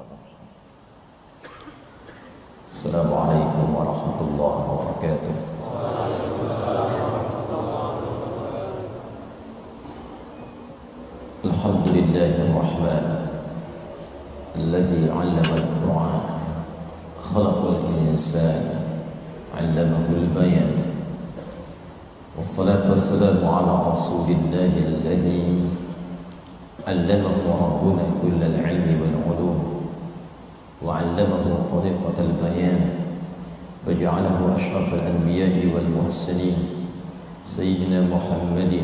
Bismillahirrahmanirrahim. Assalamualaikum warahmatullahi wabarakatuh. Alhamdulillahir rahman alladzi 'allama al-Qur'an khalaqal insana 'allamahul bayan. Wassalatu wassalamu ala rasulillahi alladzi علمه ربنا كل العلم والعلوم وعلمه طريقة البيان فجعله أشرف الأنبياء والمرسلين سيدنا محمد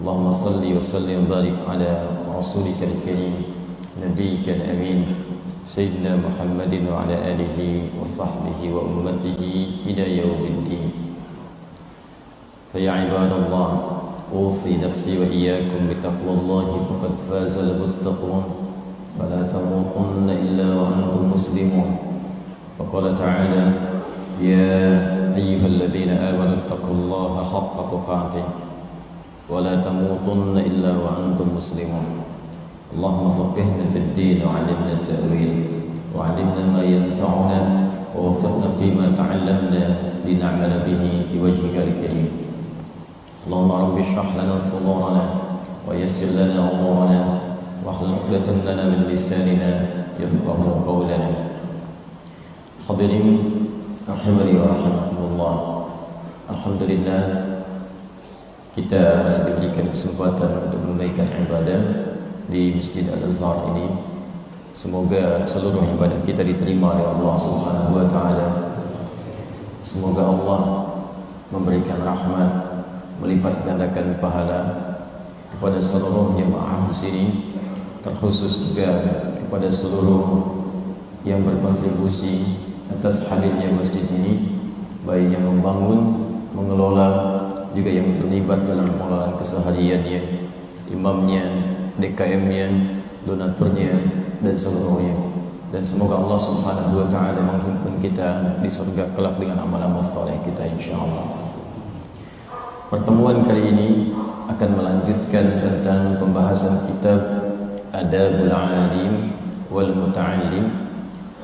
اللهم صل وسلم وبارك على رسولك الكريم نبيك الأمين سيدنا محمد وعلى آله وصحبه وأمته إلى يوم الدين. فيا عباد الله أوصي نفسي وإياكم بتقوى الله فقد فاز المتقون فلا تموتن إلا وأنتم مسلمون. فقال تعالى يا أيها الذين آمنوا اتقوا الله حق تقاته ولا تموتن إلا وأنتم مسلمون. اللهم فقهنا في الدين وعلمنا التأويل وعلمنا ما ينفعنا ووفقنا فيما تعلمنا لنعمل به بوجهك الكريم. اللهم رب اشرح لنا صدورنا ويسر لنا امورنا واحلل عقدة لنا من لساننا يفقهوا قولنا. Hadirin rahimani wa rahimakumullah. Alhamdulillah kita masih diberikan kesempatan untuk menunaikan ibadah di Masjid Al-Azhar ini. Semoga seluruh ibadah kita diterima oleh Allah Subhanahu wa taala. Semoga Allah memberikan rahmat, melipat gandakan pahala kepada seluruh jemaah di sini, terkhusus juga kepada seluruh yang berkontribusi atas hadirnya masjid ini, baik yang membangun, mengelola, juga yang terlibat dalam pengelolaan kesehariannya, imamnya, DKM-nya, donaturnya, dan seluruhnya. Dan semoga Allah Subhanahu wa taala menghimpun kita di surga kelak dengan amal-amal saleh kita insyaallah. Pertemuan kali ini akan melanjutkan tentang pembahasan kitab Adabul Alim wal Muta'allim,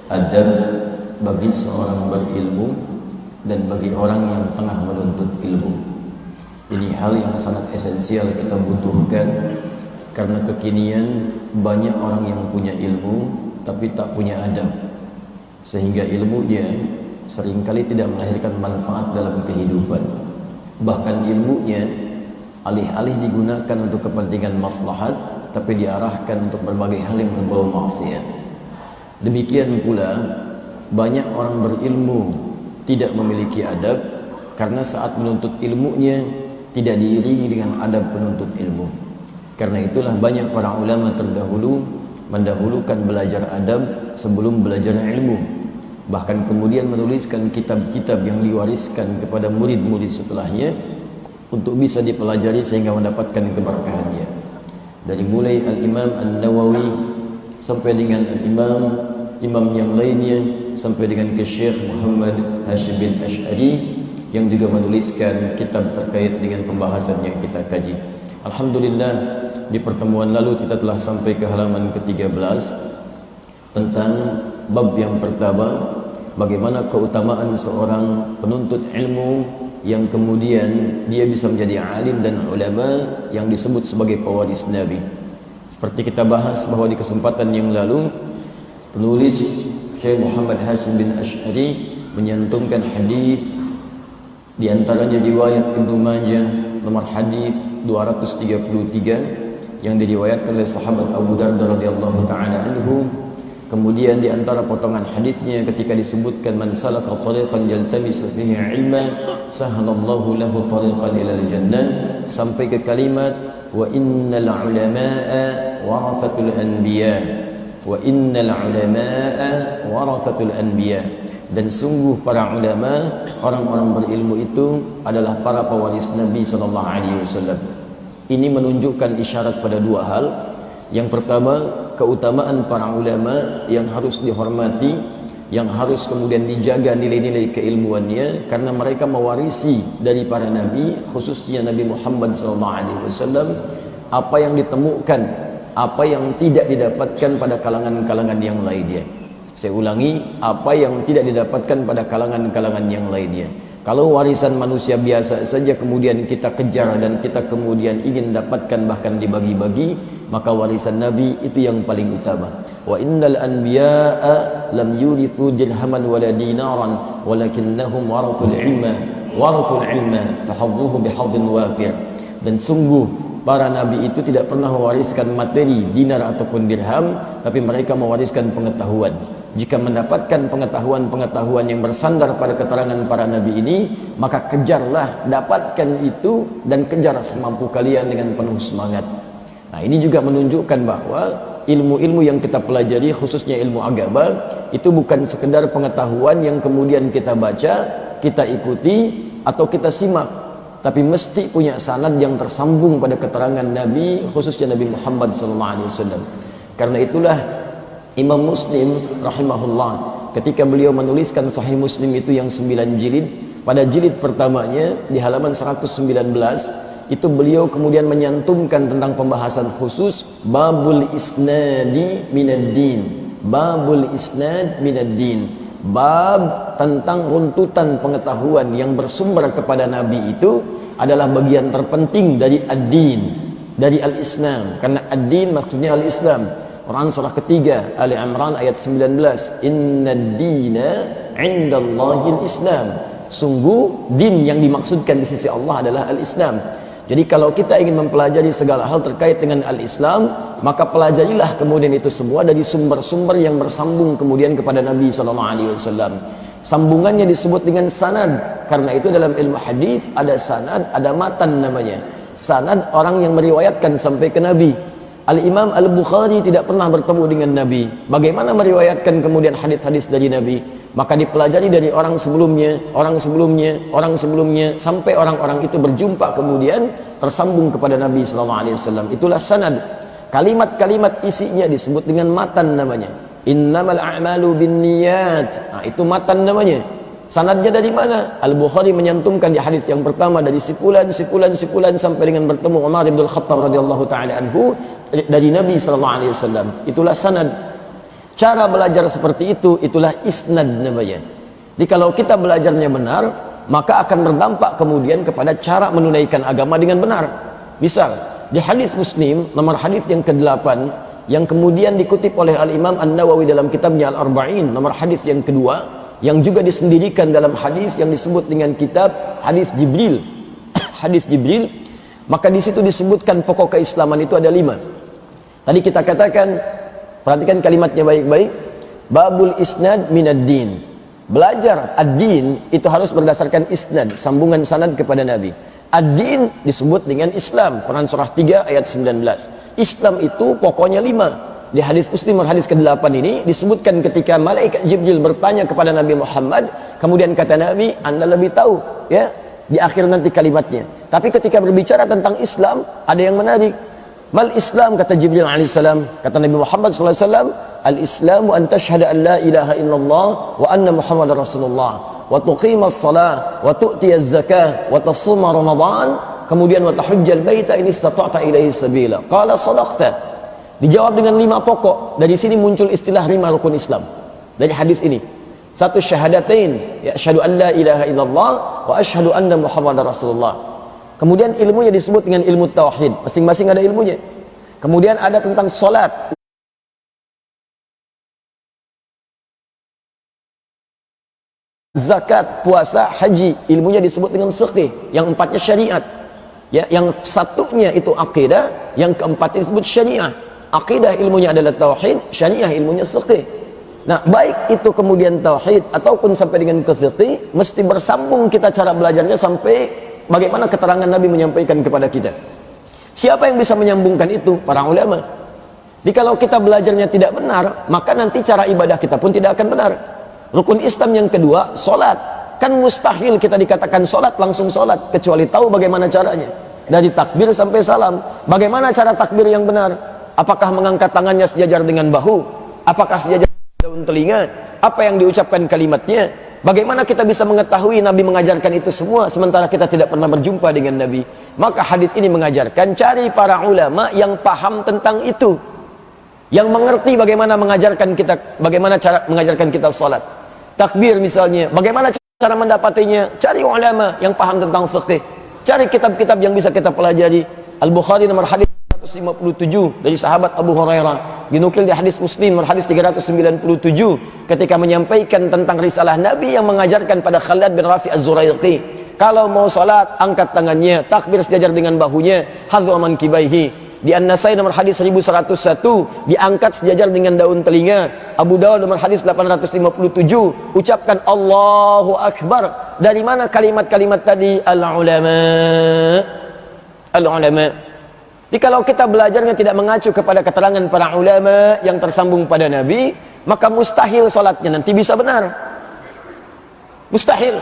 adab bagi seorang berilmu dan bagi orang yang tengah menuntut ilmu. Ini hal yang sangat esensial kita butuhkan, karena kekinian banyak orang yang punya ilmu tapi tak punya adab, sehingga ilmunya seringkali tidak melahirkan manfaat dalam kehidupan. Bahkan ilmunya alih-alih digunakan untuk kepentingan maslahat, tapi diarahkan untuk berbagai hal yang berbau maksiat. Demikian pula banyak orang berilmu tidak memiliki adab, karena saat menuntut ilmunya tidak diiringi dengan adab penuntut ilmu. Karena itulah banyak para ulama terdahulu mendahulukan belajar adab sebelum belajar ilmu. Bahkan kemudian menuliskan kitab-kitab yang diwariskan kepada murid-murid setelahnya untuk bisa dipelajari sehingga mendapatkan keberkahannya. Dari mulai Al-Imam An-Nawawi sampai dengan Imam yang lainnya, sampai dengan ke Syekh Muhammad Hashim bin Ash'ari yang juga menuliskan kitab terkait dengan pembahasan yang kita kaji. Alhamdulillah, di pertemuan lalu kita telah sampai ke halaman ke-13 tentang bab yang pertama, bagaimana keutamaan seorang penuntut ilmu yang kemudian dia bisa menjadi alim dan ulama yang disebut sebagai pewaris Nabi. Seperti kita bahas bahwa di kesempatan yang lalu, penulis Syekh Muhammad Hashim bin Ash'ari menyantumkan hadis, di antaranya riwayat Ibnu Majah nomor hadis 233 yang diriwayatkan oleh sahabat Abu Darda radhiyallahu taala anhu. Kemudian di antara potongan hadisnya ketika disebutkan man salaka tariqan yaltamisu fihi ilma sahalallahu lahu tariqan ilal jannah, sampai ke kalimat wa innal ulama'a warathatul anbiya, wa innal ulama'a warathatul anbiya, dan sungguh para ulama, orang-orang berilmu itu adalah para pewaris Nabi sallallahu alaihi wasallam. Ini menunjukkan isyarat pada dua hal. Yang pertama, keutamaan para ulama yang harus dihormati, yang harus kemudian dijaga nilai-nilai keilmuannya, karena mereka mewarisi dari para nabi, khususnya Nabi Muhammad SAW, apa yang ditemukan apa yang tidak didapatkan pada kalangan-kalangan yang lainnya. Saya ulangi, apa yang tidak didapatkan pada kalangan-kalangan yang lainnya. Kalau warisan manusia biasa saja kemudian kita kejar dan kita kemudian ingin dapatkan bahkan dibagi-bagi, maka warisan Nabi itu yang paling utama. Wa innal anbiya'a lam yurithu dirhaman wala dinaran walakinnahum warathul ilma fahadduhu bihadhin wafir. Dan sungguh para nabi itu tidak pernah mewariskan materi, dinar ataupun dirham, tapi mereka mewariskan pengetahuan. Jika mendapatkan pengetahuan-pengetahuan yang bersandar pada keterangan para nabi ini, maka kejarlah, dapatkan itu dan kejar semampu kalian dengan penuh semangat. Nah, ini juga menunjukkan bahwa ilmu-ilmu yang kita pelajari, khususnya ilmu agama, itu bukan sekedar pengetahuan yang kemudian kita baca, kita ikuti atau kita simak, tapi mesti punya sanad yang tersambung pada keterangan Nabi, khususnya Nabi Muhammad SAW. Karena itulah Imam Muslim rahimahullah, ketika beliau menuliskan Sahih Muslim itu yang 9 jilid, pada jilid pertamanya di halaman 119 itu beliau kemudian menyantumkan tentang pembahasan khusus babul isnadi minaddin. Babul isnad minaddin, bab tentang runtutan pengetahuan yang bersumber kepada Nabi itu adalah bagian terpenting dari ad-din, dari al-Islam. Karena ad-din maksudnya al-Islam. Quran surah ketiga Ali Imran ayat 19, innad dina indallahil Islam. Sungguh din yang dimaksudkan di sisi Allah adalah al-Islam. Jadi kalau kita ingin mempelajari segala hal terkait dengan al-Islam, maka pelajarilah kemudian itu semua dari sumber-sumber yang bersambung kemudian kepada Nabi SAW. Sambungannya disebut dengan sanad. Karena itu dalam ilmu hadis ada sanad, ada matan namanya. Sanad orang yang meriwayatkan sampai ke Nabi. Al-Imam Al-Bukhari tidak pernah bertemu dengan Nabi. Bagaimana meriwayatkan kemudian hadis-hadis dari Nabi? Maka dipelajari dari orang sebelumnya, orang sebelumnya, orang sebelumnya, sampai orang-orang itu berjumpa kemudian tersambung kepada Nabi SAW. Itulah sanad. Kalimat-kalimat isinya disebut dengan matan namanya. Innamal a'malu binniyat. Nah, itu matan namanya. Sanadnya dari mana? Al-Bukhari menyantumkan di hadis yang pertama dari sipulan sampai dengan bertemu Umar bin Khattab radhiyallahu taala anhu dari Nabi sallallahu alaihi wasallam. Itulah sanad. Cara belajar seperti itu, itulah isnad namanya. Jadi kalau kita belajarnya benar, maka akan berdampak kemudian kepada cara menunaikan agama dengan benar. Misal, di hadis Muslim nomor hadis yang ke-8 yang kemudian dikutip oleh Al-Imam An-Nawawi dalam kitabnya Al-Arba'in nomor hadis yang kedua, yang juga disendirikan dalam hadis yang disebut dengan kitab hadis Jibril. Hadis Jibril, maka di situ disebutkan pokok keislaman itu ada 5. Tadi kita katakan, perhatikan kalimatnya baik-baik, babul isnad minad-din. Belajar ad-din itu harus berdasarkan isnad, sambungan sanad kepada Nabi. Ad-din disebut dengan Islam. Quran surah 3 ayat 19. Islam itu pokoknya 5. Di hadis Muslim hadis ke-8 ini disebutkan ketika malaikat Jibril bertanya kepada Nabi Muhammad, kemudian kata Nabi, Anda lebih tahu, ya, di akhir nanti kalimatnya. Tapi ketika berbicara tentang Islam, ada yang menarik. Mal Islam, kata Jibril alaihissalam, kata Nabi Muhammad sallallahu alaihi wasallam, al-Islamu an tashhada an la ilaha illallah wa anna Muhammadar Rasulullah wa tuqimas shalah wa tu'tiyaz zakah wa tasuma Ramadan, kemudian wa tahujjal baita in istata'ta ilaihi sabila. Qala sadaqta. Dijawab dengan 5 pokok. Dari sini muncul istilah 5 rukun Islam. Dari hadis ini. 1 syahadatain, ya asyhadu an la ilaha illallah wa asyhadu anna Muhammadar Rasulullah. Kemudian ilmunya disebut dengan ilmu tauhid. Masing-masing ada ilmunya. Kemudian ada tentang salat. Zakat, puasa, haji, ilmunya disebut dengan fiqh. Yang 4-nya syariat. Ya, yang 1-nya itu akidah, yang ke-4 disebut syariah. Akidah ilmunya adalah tauhid, syariah ilmunya fiqh. Nah, baik itu kemudian tauhid ataupun sampai dengan ke fiqh, mesti bersambung kita cara belajarnya sampai bagaimana keterangan Nabi menyampaikan kepada kita. Siapa yang bisa menyambungkan itu? Para ulama. Jadi kalau kita belajarnya tidak benar, maka nanti cara ibadah kita pun tidak akan benar. Rukun Islam yang kedua, salat. Kan mustahil kita dikatakan salat langsung salat kecuali tahu bagaimana caranya. Dari takbir sampai salam. Bagaimana cara takbir yang benar? Apakah mengangkat tangannya sejajar dengan bahu? Apakah sejajar daun telinga? Apa yang diucapkan kalimatnya? Bagaimana kita bisa mengetahui Nabi mengajarkan itu semua sementara kita tidak pernah berjumpa dengan Nabi? Maka hadis ini mengajarkan cari para ulama yang paham tentang itu, yang mengerti bagaimana mengajarkan kita, bagaimana cara mengajarkan kita salat. Takbir misalnya, bagaimana cara mendapatinya? Cari ulama yang paham tentang fikih. Cari kitab-kitab yang bisa kita pelajari. Al-Bukhari nomor hadis 157 dari sahabat Abu Hurairah, dinukil di hadis Muslim nomor hadis 397 ketika menyampaikan tentang risalah Nabi yang mengajarkan pada Khalid bin Rafi Az-Zuraiqi, kalau mau salat angkat tangannya, takbir sejajar dengan bahunya, hadhu mankibaihi. Di An-Nasai nomor hadis 1101 diangkat sejajar dengan daun telinga. Abu Dawud nomor hadis 857 ucapkan Allahu Akbar. Dari mana kalimat-kalimat tadi? Al-ulama. Al-ulama. Jadi kalau kita belajarnya tidak mengacu kepada keterangan para ulama yang tersambung pada Nabi, maka mustahil salatnya nanti bisa benar. Mustahil.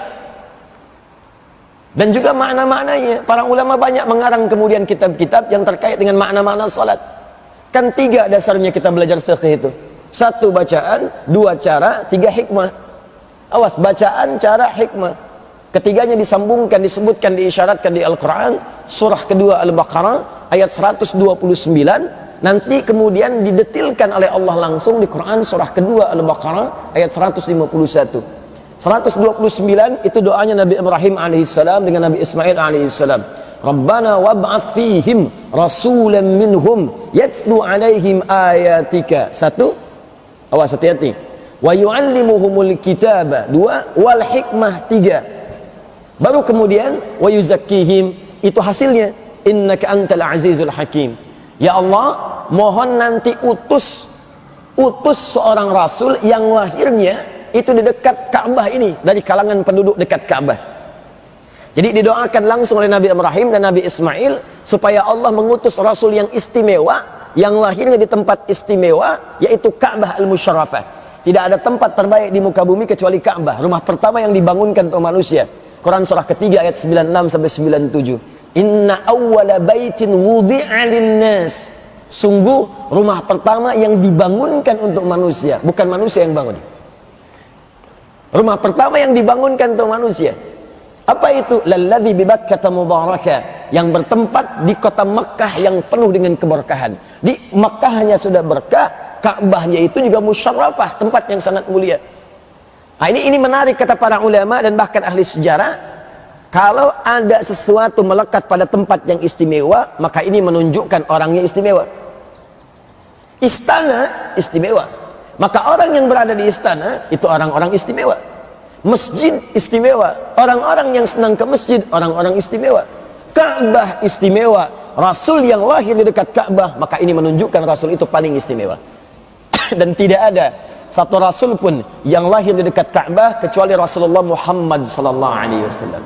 Dan juga makna-maknanya, para ulama banyak mengarang kemudian kitab-kitab yang terkait dengan makna-makna salat. Kan 3 dasarnya kita belajar fiqh itu. 1 bacaan, 2 cara, 3 hikmah. Awas, bacaan, cara, hikmah. Ketiganya disambungkan, disebutkan, diisyaratkan di Al-Quran. Surah kedua Al-Baqarah ayat 129, nanti kemudian didetilkan oleh Allah langsung di Quran surah kedua Al-Baqarah ayat 151. 129 itu doanya Nabi Ibrahim alaihissalam dengan Nabi Ismail alaihissalam. Rabbana wab'ath fihim rasulan minhum yatlu alaihim ayatika. 1, awas hati-hati. Wa yu'allimuhumul kitaba. 2, wal hikmah. 3. Baru kemudian wa yuzakkihim, itu hasilnya innaka antal azizul hakim. Ya Allah, mohon nanti utus seorang rasul yang lahirnya itu di dekat Ka'bah ini, dari kalangan penduduk dekat Ka'bah. Jadi didoakan langsung oleh Nabi Ibrahim dan Nabi Ismail supaya Allah mengutus rasul yang istimewa, yang lahirnya di tempat istimewa, yaitu Ka'bah al-Musyarrafah. Tidak ada tempat terbaik di muka bumi kecuali Ka'bah, rumah pertama yang dibangunkan untuk manusia. Quran surah ketiga ayat 96 sampai 97. Inna awwala baitin wudi'a linnas. Sungguh rumah pertama yang dibangunkan untuk manusia, bukan manusia yang bangun. Rumah pertama yang dibangunkan untuk manusia. Apa itu? Lalladzi bi Bakkah mubaraka, yang bertempat di kota Mekkah yang penuh dengan keberkahan. Di Mekkahnya sudah berkah, Ka'bahnya itu juga musyarrafah, tempat yang sangat mulia. Nah, ini menarik kata para ulama dan bahkan ahli sejarah. Kalau ada sesuatu melekat pada tempat yang istimewa, maka ini menunjukkan orangnya istimewa. Istana istimewa, maka orang yang berada di istana itu orang-orang istimewa. Masjid istimewa, orang-orang yang senang ke masjid orang-orang istimewa. Ka'bah istimewa, Rasul yang lahir di dekat Ka'bah, maka ini menunjukkan Rasul itu paling istimewa. Dan tidak ada satu Rasul pun yang lahir di dekat Ka'bah kecuali Rasulullah Muhammad sallallahu alaihi wasallam.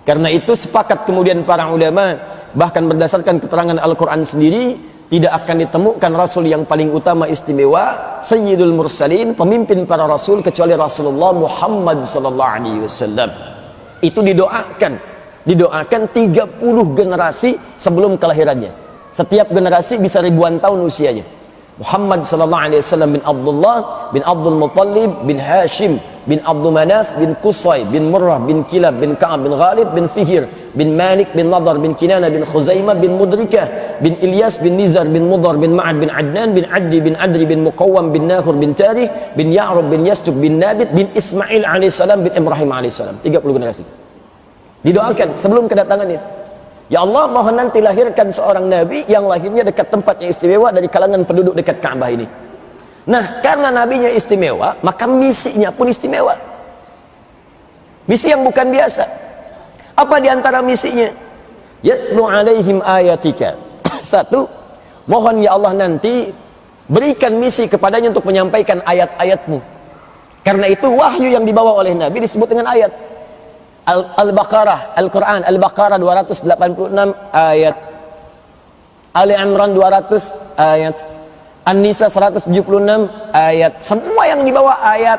Karena itu sepakat kemudian para ulama, bahkan berdasarkan keterangan Al-Quran sendiri, tidak akan ditemukan Rasul yang paling utama istimewa, Sayyidul Mursalin, pemimpin para Rasul, kecuali Rasulullah Muhammad sallallahu alaihi wasallam. Itu didoakan 30 generasi sebelum kelahirannya. Setiap generasi bisa ribuan tahun usianya. Muhammad sallallahu alaihi wasallam bin Abdullah bin Abdul Muttalib bin Hashim bin Abdul Manaf bin Qusay bin Murrah bin Kilab bin Ka'ab bin Ghalib bin Fihir bin Malik bin Nadar bin Kinana bin Khuzaimah bin Mudrikah bin Ilyas bin Nizar bin Mudar bin Ma'ad bin Adnan bin Addi bin Adri bin Muqawwam bin Nahur bin Tarih bin Ya'rub bin Yastuk bin Nabit bin Ismail alaihissalam bin Ibrahim alaihissalam. 30 generasi didoakan sebelum kedatangannya. Ya Allah, mohon nanti lahirkan seorang nabi yang lahirnya dekat tempat yang istimewa dari kalangan penduduk dekat Ka'bah ini. Nah, karena nabinya istimewa, maka misinya pun istimewa. Misi yang bukan biasa. Apa di antara misinya? Yatslu alaihim ayatika. 1, mohon ya Allah nanti berikan misi kepadanya untuk menyampaikan ayat-ayatmu. Karena itu wahyu yang dibawa oleh nabi disebut dengan ayat. Al-Baqarah, Al-Quran, Al-Baqarah 286 ayat, Ali Imran 200 ayat, An-Nisa 176 ayat. Semua yang dibawa ayat.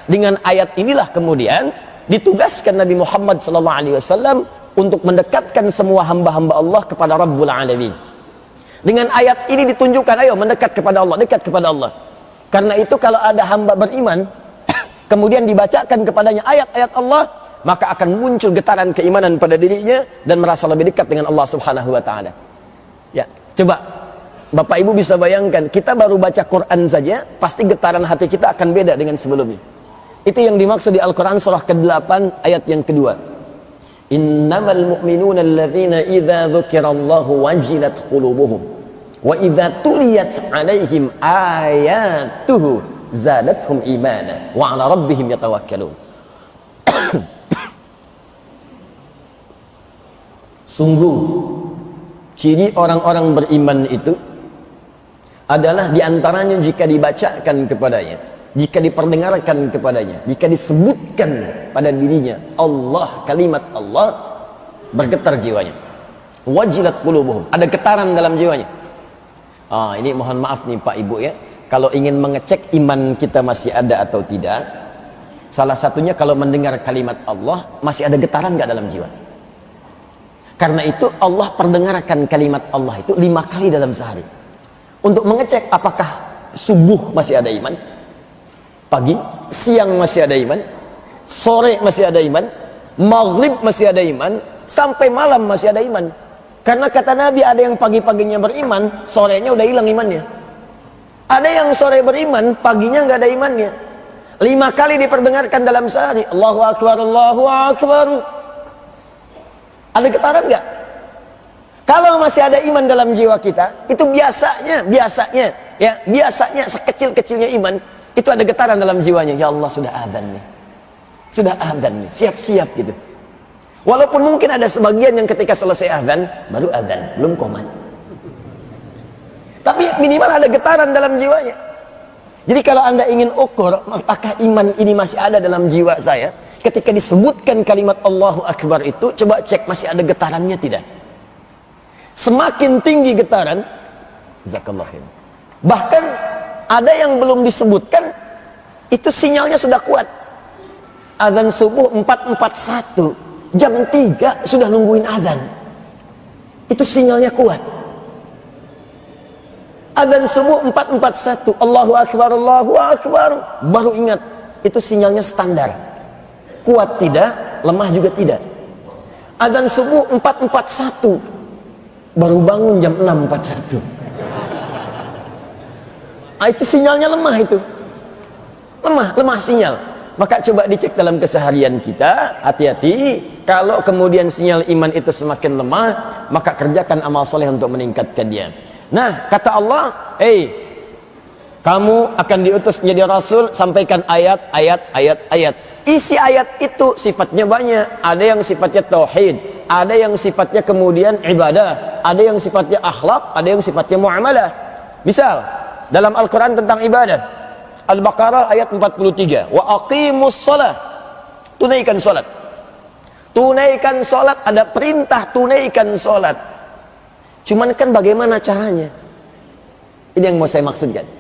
Dengan ayat inilah kemudian ditugaskan Nabi Muhammad SAW untuk mendekatkan semua hamba-hamba Allah kepada Rabbul Alamin. Dengan ayat ini ditunjukkan, ayo mendekat kepada Allah, dekat kepada Allah. Karena itu kalau ada hamba beriman kemudian dibacakan kepadanya ayat-ayat Allah, maka akan muncul getaran keimanan pada dirinya dan merasa lebih dekat dengan Allah Subhanahu wa taala. Ya, coba Bapak Ibu bisa bayangkan, kita baru baca Quran saja pasti getaran hati kita akan beda dengan sebelumnya. Itu yang dimaksud di Al-Quran surah ke-8 ayat yang kedua. Innamal mu'minuna alladzina idza dzukirallahu wajilat qulubuhum wa idza tuliyat 'alaihim ayatuhu zadatuhum imana wa 'ala rabbihim yatawakkalun. Sungguh ciri orang-orang beriman itu adalah diantaranya jika dibacakan kepadanya, jika diperdengarkan kepadanya, jika disebutkan pada dirinya Allah, kalimat Allah, bergetar jiwanya. Wajilat qulubuhum, ada getaran dalam jiwanya. Ini mohon maaf nih Pak Ibu ya, kalau ingin mengecek iman kita masih ada atau tidak, salah satunya kalau mendengar kalimat Allah masih ada getaran nggak dalam jiwa. Karena itu Allah perdengarkan kalimat Allah itu 5 kali dalam sehari untuk mengecek apakah subuh masih ada iman, pagi, siang masih ada iman, sore masih ada iman, maghrib masih ada iman, sampai malam masih ada iman. Karena kata Nabi, ada yang pagi-paginya beriman, sorenya udah hilang imannya. Ada yang sore beriman, paginya nggak ada imannya. 5 kali diperdengarkan dalam sehari, Allahu Akbar, Allahu Akbar. Ada getaran nggak? Kalau masih ada iman dalam jiwa kita, itu biasanya sekecil-kecilnya iman, itu ada getaran dalam jiwanya. Ya Allah, sudah adzan nih, siap-siap gitu. Walaupun mungkin ada sebagian yang ketika selesai adzan, baru adzan, belum qomat. Tapi minimal ada getaran dalam jiwanya. Jadi kalau Anda ingin ukur apakah iman ini masih ada dalam jiwa saya, ketika disebutkan kalimat Allahu Akbar itu, coba cek masih ada getarannya tidak. Semakin tinggi getaran, jazakallahu khair. Bahkan ada yang belum disebutkan, itu sinyalnya sudah kuat. Adzan subuh 4.41, jam 3 sudah nungguin adzan. Itu sinyalnya kuat. Adzan subuh 4.41, Allahu Akbar, Allahu Akbar, baru ingat, itu sinyalnya standar. Kuat tidak, lemah juga tidak. Adzan subuh 4.41, baru bangun jam 6.41. Itu sinyalnya lemah itu. Lemah sinyal. Maka coba dicek dalam keseharian kita, hati-hati. Kalau kemudian sinyal iman itu semakin lemah, maka kerjakan amal soleh untuk meningkatkan dia. Nah, kata Allah, kamu akan diutus menjadi Rasul, sampaikan ayat. Isi ayat itu sifatnya banyak. Ada yang sifatnya tauhid, ada yang sifatnya kemudian ibadah, ada yang sifatnya akhlak, ada yang sifatnya muamalah. Misal dalam Al-Quran tentang ibadah, Al-Baqarah ayat 43, wa aqimus shalah, tunaikan salat. Tunaikan salat, ada perintah tunaikan salat. Cuman kan bagaimana caranya? Ini yang mau saya maksudkan.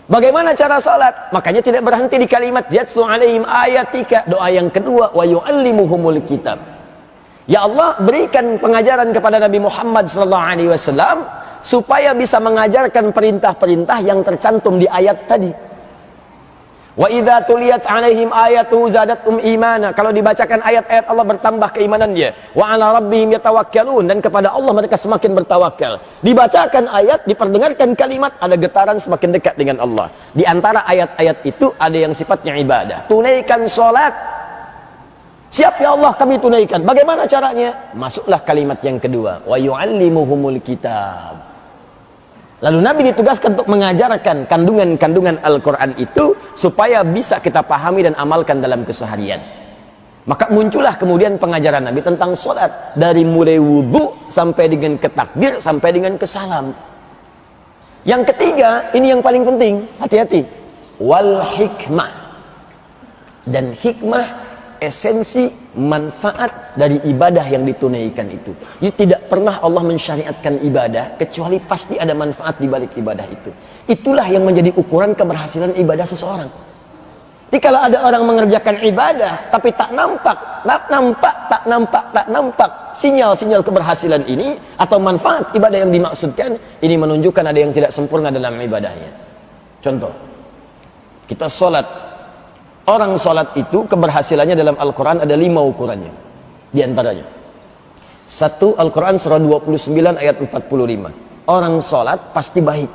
Bagaimana cara salat? Makanya tidak berhenti di kalimat yatlu alaihim ayatika. Doa yang kedua, wa yu'allimuhumul kitab. Ya Allah, berikan pengajaran kepada Nabi Muhammad SAW supaya bisa mengajarkan perintah-perintah yang tercantum di ayat tadi. Wa idza tuliyat alaihim ayatu zadatum imana. Kalau dibacakan ayat-ayat Allah, bertambah keimanan dia. Wa ala rabbihim yatawakkalun, dan kepada Allah mereka semakin bertawakal. Dibacakan ayat, diperdengarkan kalimat, ada getaran semakin dekat dengan Allah. Di antara ayat-ayat itu ada yang sifatnya ibadah. Tunaikan salat. Siap ya Allah, kami tunaikan. Bagaimana caranya? Masuklah kalimat yang kedua, wa yu'allimuhumul kitab. Lalu Nabi ditugaskan untuk mengajarkan kandungan-kandungan Al-Quran itu supaya bisa kita pahami dan amalkan dalam keseharian. Maka muncullah kemudian pengajaran Nabi tentang sholat, dari mulai wudhu sampai dengan ke takbir sampai dengan ke salam. Yang ketiga, ini yang paling penting, hati-hati, wal hikmah. Dan hikmah, esensi manfaat dari ibadah yang ditunaikan itu. Jadi tidak pernah Allah mensyariatkan ibadah kecuali pasti ada manfaat di balik ibadah itu. Itulah yang menjadi ukuran keberhasilan ibadah seseorang. Jadi kalau ada orang mengerjakan ibadah tapi tak nampak sinyal-sinyal keberhasilan ini atau manfaat ibadah yang dimaksudkan, ini menunjukkan ada yang tidak sempurna dalam ibadahnya. Contoh, Kita sholat. Orang sholat itu keberhasilannya dalam Al-Quran ada 5 ukurannya. Di antaranya. 1, Al-Quran surah 29 ayat 45. Orang sholat pasti baik.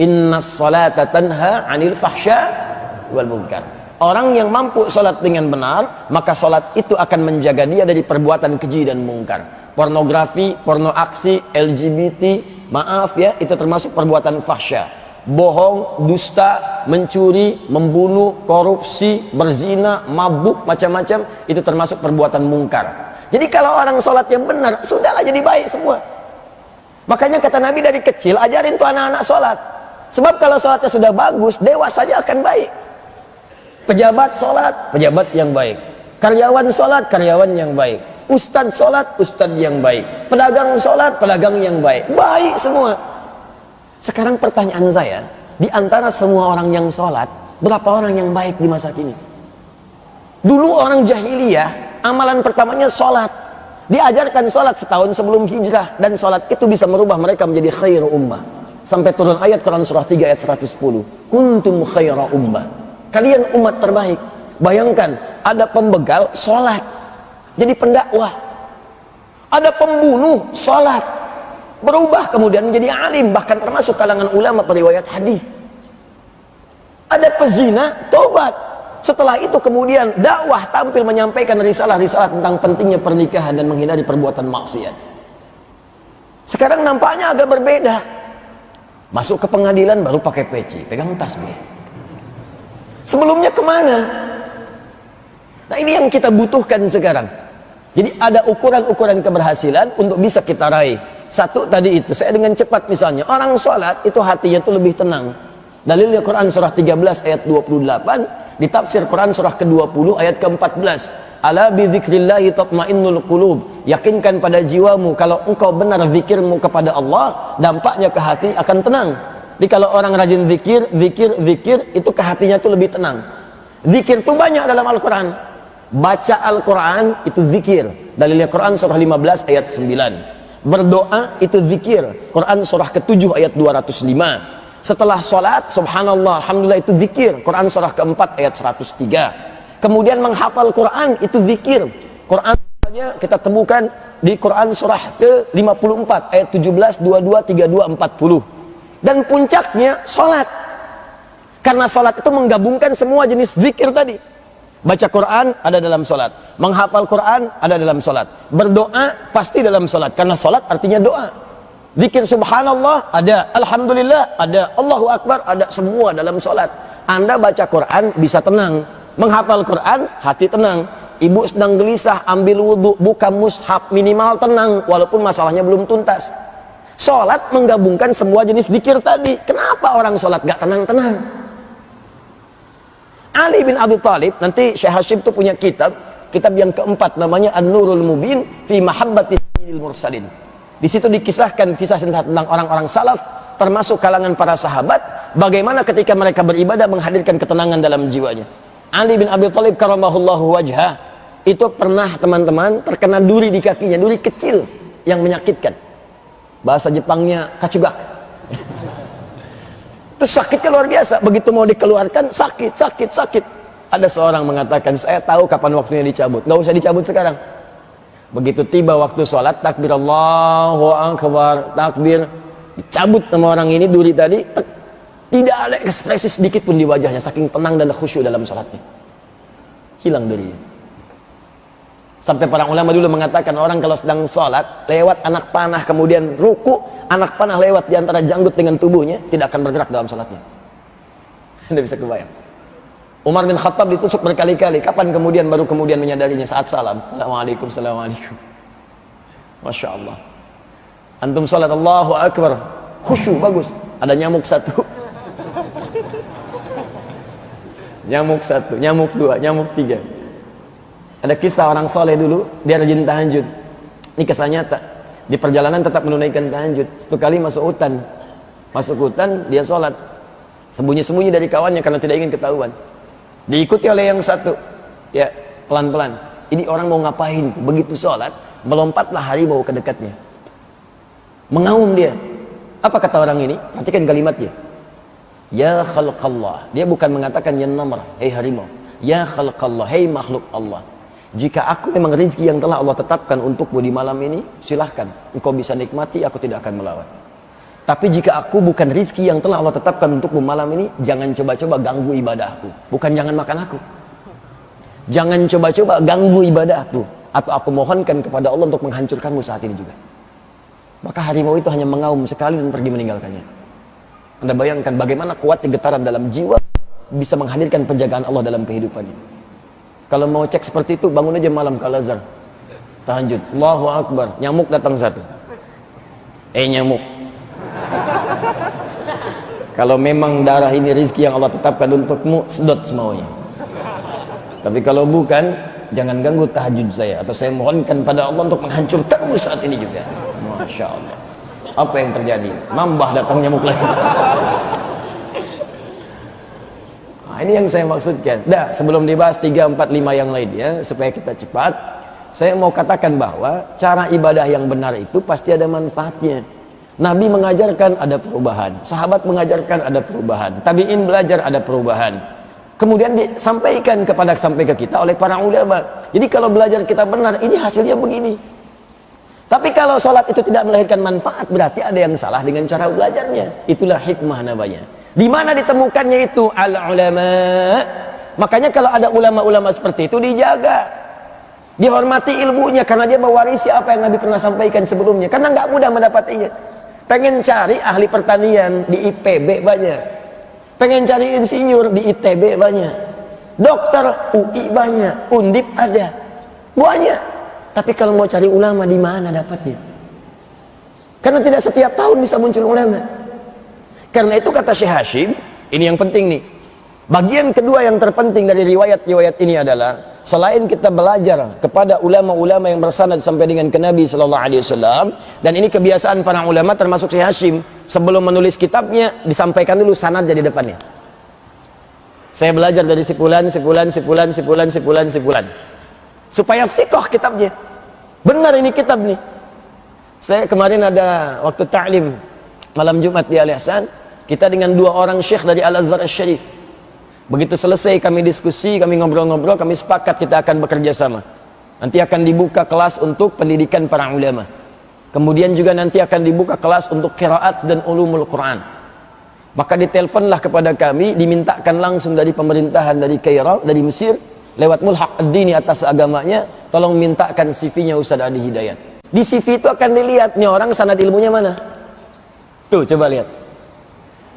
Inna sholata tanha anil fahsya wal munkar. Orang yang mampu sholat dengan benar, maka sholat itu akan menjaga dia dari perbuatan keji dan mungkar. Pornografi, porno aksi, LGBT, maaf ya, itu termasuk perbuatan fahsya. Bohong, dusta, mencuri, membunuh, korupsi, berzina, mabuk, macam-macam, itu termasuk perbuatan mungkar. Jadi kalau orang sholat yang benar, sudahlah jadi baik semua. Makanya kata Nabi dari kecil, ajarin tuh anak-anak sholat. Sebab kalau sholatnya sudah bagus, dewasa saja akan baik. Pejabat sholat, pejabat yang baik. Karyawan sholat, karyawan yang baik. Ustadz sholat, ustadz yang baik. Pedagang sholat, pedagang yang baik. Baik semua. Sekarang pertanyaan saya, di antara semua orang yang sholat, berapa orang yang baik di masa kini? Dulu orang jahiliyah, amalan pertamanya sholat. Diajarkan sholat setahun sebelum hijrah. Dan sholat itu bisa merubah mereka menjadi khairu ummah. Sampai turun ayat Quran surah 3 ayat 110. Kuntum khairu ummah. Kalian umat terbaik. Bayangkan, ada pembegal sholat. Jadi pendakwah. Ada pembunuh sholat. Berubah kemudian menjadi alim, bahkan termasuk kalangan ulama periwayat hadis. Ada pezina, tobat. Setelah itu kemudian dakwah tampil menyampaikan risalah-risalah tentang pentingnya pernikahan dan menghindari perbuatan maksiat. Sekarang nampaknya agak berbeda. Masuk ke pengadilan baru pakai peci, pegang tasbih. Sebelumnya kemana? Nah ini yang kita butuhkan sekarang. Jadi ada ukuran-ukuran keberhasilan untuk bisa kita raih. 1 tadi itu, saya dengan cepat misalnya, orang sholat itu hatinya itu lebih tenang. Dalilnya Quran surah 13 ayat 28, ditafsir Quran surah ke-20 ayat ke-14. Ala bi dzikrillahi tatmainnul qulub. Yakinkan pada jiwamu, kalau engkau benar zikirmu kepada Allah, dampaknya ke hati akan tenang. Jadi kalau orang rajin zikir, itu ke hatinya itu lebih tenang. Zikir itu banyak dalam Al-Quran. Baca Al-Quran itu zikir. Dalilnya Quran surah 15 ayat 9. Berdoa itu zikir. Quran surah ke-7 ayat 205. Setelah sholat, subhanallah, alhamdulillah itu zikir. Quran surah ke-4 ayat 103. Kemudian menghafal Quran itu zikir. Quran saja kita temukan di Quran surah ke-54 ayat 17, 22, 32, 40. Dan puncaknya sholat. Karena sholat itu menggabungkan semua jenis zikir tadi. Baca Quran ada dalam sholat, menghafal Quran ada dalam sholat, berdoa pasti dalam sholat, karena sholat artinya doa. Zikir subhanallah ada, alhamdulillah ada, Allahu Akbar ada, semua dalam sholat. Anda baca Quran bisa tenang, menghafal Quran hati tenang. Ibu sedang gelisah ambil wudhu, buka mushaf, minimal tenang walaupun masalahnya belum tuntas. Sholat menggabungkan semua jenis zikir tadi. Kenapa orang sholat gak tenang-tenang? Ali bin Abi Thalib, nanti Syekh Hashim itu punya kitab yang keempat namanya An-Nurul Mubin fi Mahabbati Sayyidil Mursalin. Di situ dikisahkan kisah tentang orang-orang salaf, termasuk kalangan para sahabat, bagaimana ketika mereka beribadah menghadirkan ketenangan dalam jiwanya. Ali bin Abi Thalib karamahullahu wajhah, itu pernah teman-teman terkena duri di kakinya, duri kecil yang menyakitkan. Bahasa Jepangnya kacugak. Terus sakitnya luar biasa, begitu mau dikeluarkan sakit. Ada seorang mengatakan, saya tahu kapan waktunya dicabut, nggak usah dicabut sekarang. Begitu tiba waktu sholat, takbir Allahu Akbar, takbir, dicabut sama orang ini duri tadi, tidak ada ekspresi sedikit pun di wajahnya, saking tenang dan khusyuk dalam sholatnya. Hilang durinya. Sampai para ulama dulu mengatakan, orang kalau sedang sholat, lewat anak panah kemudian ruku, anak panah lewat di antara janggut dengan tubuhnya, tidak akan bergerak dalam sholatnya. Anda bisa kebayang. Umar bin Khattab ditusuk berkali-kali, kapan baru kemudian menyadarinya? Saat salam, assalamualaikum. Masya Allah. Antum sholat Allahu Akbar, khusyuk, bagus. Ada nyamuk 1, nyamuk 1, nyamuk 2, nyamuk 3. Ada kisah orang soleh dulu, dia rajin tahajud. Ini kisah nyata. Di perjalanan tetap menunaikan tahajud. Satu kali masuk hutan, dia sholat. Sembunyi-sembunyi dari kawannya karena tidak ingin ketahuan. Diikuti oleh yang 1. Ya, pelan-pelan. Ini orang mau ngapain? Begitu sholat, melompatlah harimau ke dekatnya. Mengaum dia. Apa kata orang ini? Perhatikan kalimatnya. Ya khalqallah. Dia bukan mengatakan ya namr, hei harimau. Ya khalqallah, hei makhluk Allah. Jika aku memang rezeki yang telah Allah tetapkan untukmu di malam ini, silahkan. Engkau bisa nikmati, aku tidak akan melawan. Tapi jika aku bukan rezeki yang telah Allah tetapkan untukmu malam ini, jangan coba-coba ganggu ibadahku. Bukan jangan makan aku. Jangan coba-coba ganggu ibadahku. Atau aku mohonkan kepada Allah untuk menghancurkanmu saat ini juga. Maka harimau itu hanya mengaum sekali dan pergi meninggalkannya. Anda bayangkan bagaimana kuatnya getaran dalam jiwa bisa menghadirkan penjagaan Allah dalam kehidupannya. Kalau mau cek seperti itu, bangun aja malam ke Al-Azhar. Tahajud. Allahu Akbar. Nyamuk datang satu. Nyamuk. Kalau memang darah ini rezeki yang Allah tetapkan untukmu, sedot semuanya. Tapi kalau bukan, jangan ganggu tahajud saya. Atau saya mohonkan pada Allah untuk menghancurkanmu saat ini juga. Masya Allah. Apa yang terjadi? Mambah datang nyamuk lagi. Ini yang saya maksudkan. Dah, sebelum dibahas 3, 4, 5 yang lain ya, supaya kita cepat, saya mau katakan bahwa cara ibadah yang benar itu pasti ada manfaatnya. Nabi mengajarkan ada perubahan, sahabat mengajarkan ada perubahan, tabi'in belajar ada perubahan. Kemudian disampaikan sampai ke kita oleh para ulama. Jadi kalau belajar kita benar, ini hasilnya begini. Tapi kalau sholat itu tidak melahirkan manfaat, berarti ada yang salah dengan cara belajarnya. Itulah hikmah namanya. Di mana ditemukannya itu? Al-ulama. Makanya kalau ada ulama-ulama seperti itu dijaga, dihormati ilmunya, karena dia mewarisi apa yang Nabi pernah sampaikan sebelumnya. Karena nggak mudah mendapatinya. Pengen cari ahli pertanian di IPB banyak, pengen cari insinyur di ITB banyak, dokter UI banyak, Undip ada banyak. Tapi kalau mau cari ulama, di mana dapatnya? Karena tidak setiap tahun bisa muncul ulama. Karena itu kata Syekh Hashim, ini yang penting nih. Bagian kedua yang terpenting dari riwayat-riwayat ini adalah, selain kita belajar kepada ulama-ulama yang bersanad sampai dengan ke Nabi SAW, dan ini kebiasaan para ulama termasuk Syekh Hashim, sebelum menulis kitabnya disampaikan dulu sanad di depannya. Saya belajar dari sepulan, supaya fiqh kitabnya. Benar ini kitab nih. Saya kemarin ada waktu ta'lim malam Jumat di Al-Ihsan, kita dengan 2 orang syekh dari Al-Azhar Asy-Syarif. Begitu selesai kami diskusi, kami ngobrol-ngobrol, kami sepakat kita akan bekerja sama. Nanti akan dibuka kelas untuk pendidikan para ulama. Kemudian juga nanti akan dibuka kelas untuk qiraat dan ulumul Quran. Maka diteleponlah kepada kami, dimintakan langsung dari pemerintahan dari Kairo, dari Mesir, lewat Mulhaq ad-Dini atas agamanya, tolong mintakan CV-nya Ustaz Adi Hidayat. Di CV itu akan dilihat nih orang sanad ilmunya mana. Tuh, coba lihat.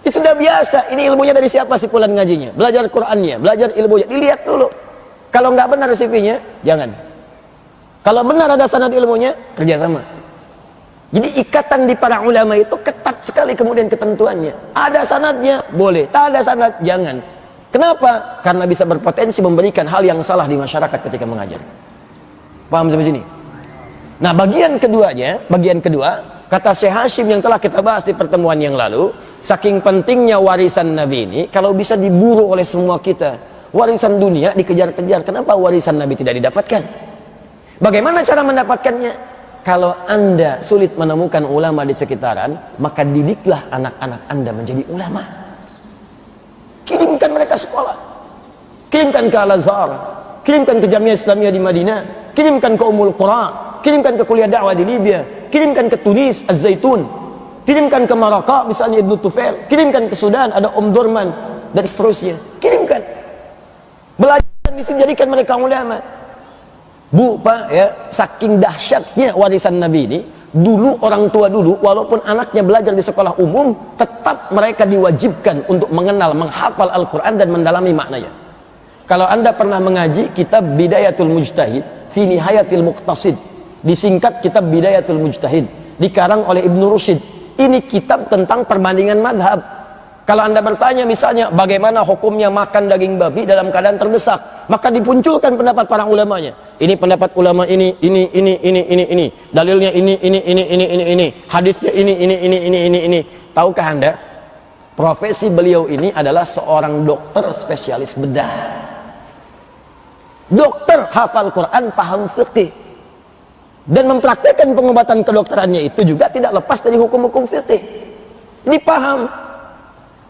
Ini sudah biasa. Ini ilmunya dari siapa sih pulang ngajinya? Belajar Qur'annya, belajar ilmunya. Dilihat dulu. Kalau nggak benar CV-nya, jangan. Kalau benar ada sanad ilmunya, kerjasama. Jadi ikatan di para ulama itu ketat sekali kemudian ketentuannya. Ada sanadnya, boleh. Tak ada sanad, jangan. Kenapa? Karena bisa berpotensi memberikan hal yang salah di masyarakat ketika mengajar. Paham sampai sini? Nah, bagian kedua, kata Syekh Hashim yang telah kita bahas di pertemuan yang lalu, saking pentingnya warisan Nabi ini, kalau bisa diburu oleh semua kita, warisan dunia dikejar-kejar, kenapa warisan Nabi tidak didapatkan? Bagaimana cara mendapatkannya? Kalau Anda sulit menemukan ulama di sekitaran, maka didiklah anak-anak Anda menjadi ulama. Kirimkan mereka sekolah, kirimkan ke Al-Azhar, kirimkan ke Jamiah Islamiyah di Madinah, kirimkan ke Ummul Qura, kirimkan ke kuliah dakwah di Libya, kirimkan ke Tunis, Az-Zaitun, kirimkan ke Maraka, misalnya Ibnu Tufail, kirimkan ke Sudan, ada Durman, dan seterusnya. Kirimkan. Belajar dan dijadikan mereka ulama. Bu, Pak, ya, saking dahsyatnya warisan Nabi ini, dulu orang tua dulu, walaupun anaknya belajar di sekolah umum, tetap mereka diwajibkan untuk mengenal, menghafal Al-Quran dan mendalami maknanya. Kalau Anda pernah mengaji kitab Bidayatul Mujtahid fi Nihayatil Muqtasid, disingkat kitab Bidayatul Mujtahid, dikarang oleh Ibnu Rushd. Ini kitab tentang perbandingan madhab. Kalau Anda bertanya misalnya bagaimana hukumnya makan daging babi dalam keadaan terdesak, maka dipunculkan pendapat para ulamanya. Ini pendapat ulama ini, dalilnya ini, hadisnya ini. Tahukah Anda? Profesi beliau ini adalah seorang dokter spesialis bedah. Dokter hafal Quran, paham fikih. Dan mempraktekkan pengobatan kedokterannya itu juga tidak lepas dari hukum-hukum fikih. Ini paham.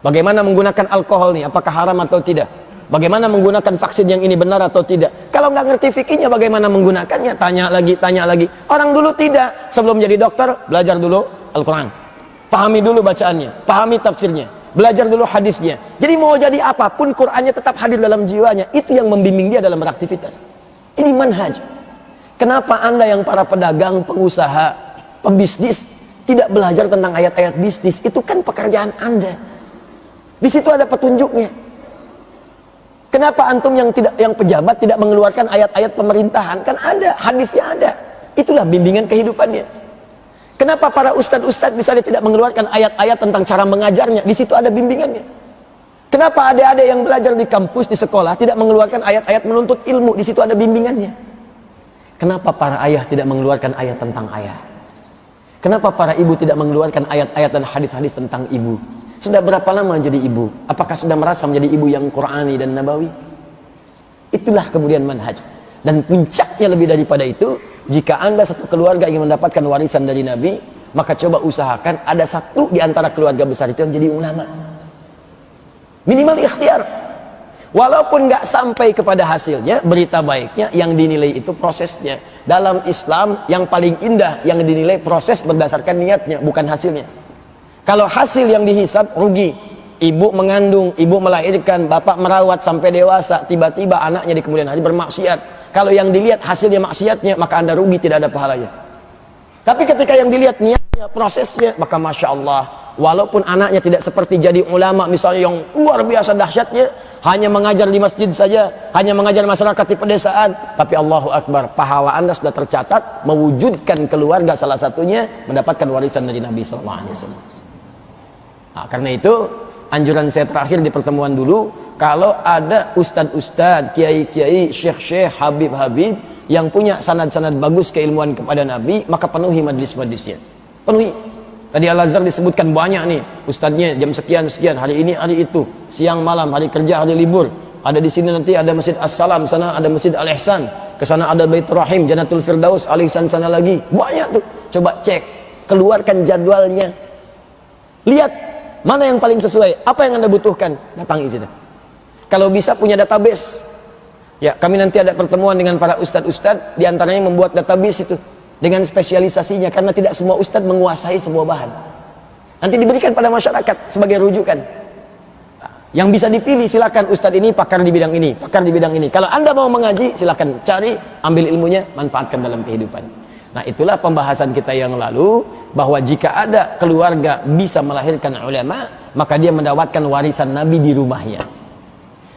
Bagaimana menggunakan alkohol nih, apakah haram atau tidak? Bagaimana menggunakan vaksin yang ini benar atau tidak? Kalau nggak ngerti fikihnya bagaimana menggunakannya? Tanya lagi. Orang dulu tidak. Sebelum jadi dokter, belajar dulu Al-Quran. Pahami dulu bacaannya, pahami tafsirnya, belajar dulu hadisnya. Jadi mau jadi apapun, Qurannya tetap hadir dalam jiwanya. Itu yang membimbing dia dalam beraktivitas. Ini manhaj. Kenapa Anda yang para pedagang, pengusaha, pembisnis tidak belajar tentang ayat-ayat bisnis? Itu kan pekerjaan Anda. Di situ ada petunjuknya. Kenapa antum yang pejabat tidak mengeluarkan ayat-ayat pemerintahan? Kan ada, hadisnya ada. Itulah bimbingan kehidupannya. Kenapa para ustadz-ustadz misalnya tidak mengeluarkan ayat-ayat tentang cara mengajarnya? Di situ ada bimbingannya. Kenapa adik-adik yang belajar di kampus, di sekolah tidak mengeluarkan ayat-ayat menuntut ilmu? Di situ ada bimbingannya. Kenapa para ayah tidak mengeluarkan ayat tentang ayah? Kenapa para ibu tidak mengeluarkan ayat-ayat dan hadis-hadis tentang ibu? Sudah berapa lama jadi ibu? Apakah sudah merasa menjadi ibu yang Qur'ani dan Nabawi? Itulah kemudian manhaj. Dan puncaknya lebih daripada itu, jika Anda satu keluarga ingin mendapatkan warisan dari Nabi, maka coba usahakan ada satu di antara keluarga besar itu yang jadi ulama. Minimal ikhtiar. Walaupun nggak sampai kepada hasilnya, berita baiknya yang dinilai itu prosesnya. Dalam Islam yang paling indah yang dinilai proses berdasarkan niatnya, bukan hasilnya. Kalau hasil yang dihisab rugi, ibu mengandung, ibu melahirkan, bapak merawat sampai dewasa, tiba-tiba anaknya di kemudian hari bermaksiat. Kalau yang dilihat hasilnya maksiatnya, maka Anda rugi, tidak ada pahalanya. Tapi ketika yang dilihat niatnya, prosesnya, maka Masya Allah, walaupun anaknya tidak seperti jadi ulama misalnya yang luar biasa dahsyatnya, hanya mengajar di masjid saja, hanya mengajar masyarakat di pedesaan, tapi Allahu Akbar, pahala Anda sudah tercatat mewujudkan keluarga salah satunya mendapatkan warisan dari Nabi SAW. Nah, karena itu anjuran saya terakhir di pertemuan dulu, kalau ada ustadz-ustadz, kiai-kiai, syekh-syekh, habib-habib yang punya sanad-sanad bagus keilmuan kepada Nabi, maka penuhi majlis-majlisnya. Penuhi. Tadi Al-Azhar disebutkan banyak nih, ustadznya jam sekian-sekian, hari ini, hari itu, siang malam, hari kerja, hari libur. Ada di sini nanti ada Masjid As-Salam, sana ada Masjid Al-Ihsan, ke sana ada Baitur Rahim, Jannatul Firdaus, Al-Ihsan sana lagi. Banyak tuh. Coba cek, keluarkan jadwalnya. Lihat mana yang paling sesuai, apa yang Anda butuhkan, datangi situ. Kalau bisa punya database. Ya, kami nanti ada pertemuan dengan para ustadz-ustadz, diantaranya membuat database itu dengan spesialisasinya, karena tidak semua ustadz menguasai semua bahan. Nanti diberikan pada masyarakat sebagai rujukan. Yang bisa dipilih silakan, ustadz ini pakar di bidang ini, pakar di bidang ini. Kalau Anda mau mengaji, silakan cari, ambil ilmunya, manfaatkan dalam kehidupan. Nah, itulah pembahasan kita yang lalu, bahwa jika ada keluarga bisa melahirkan ulama, maka dia mendapatkan warisan Nabi di rumahnya.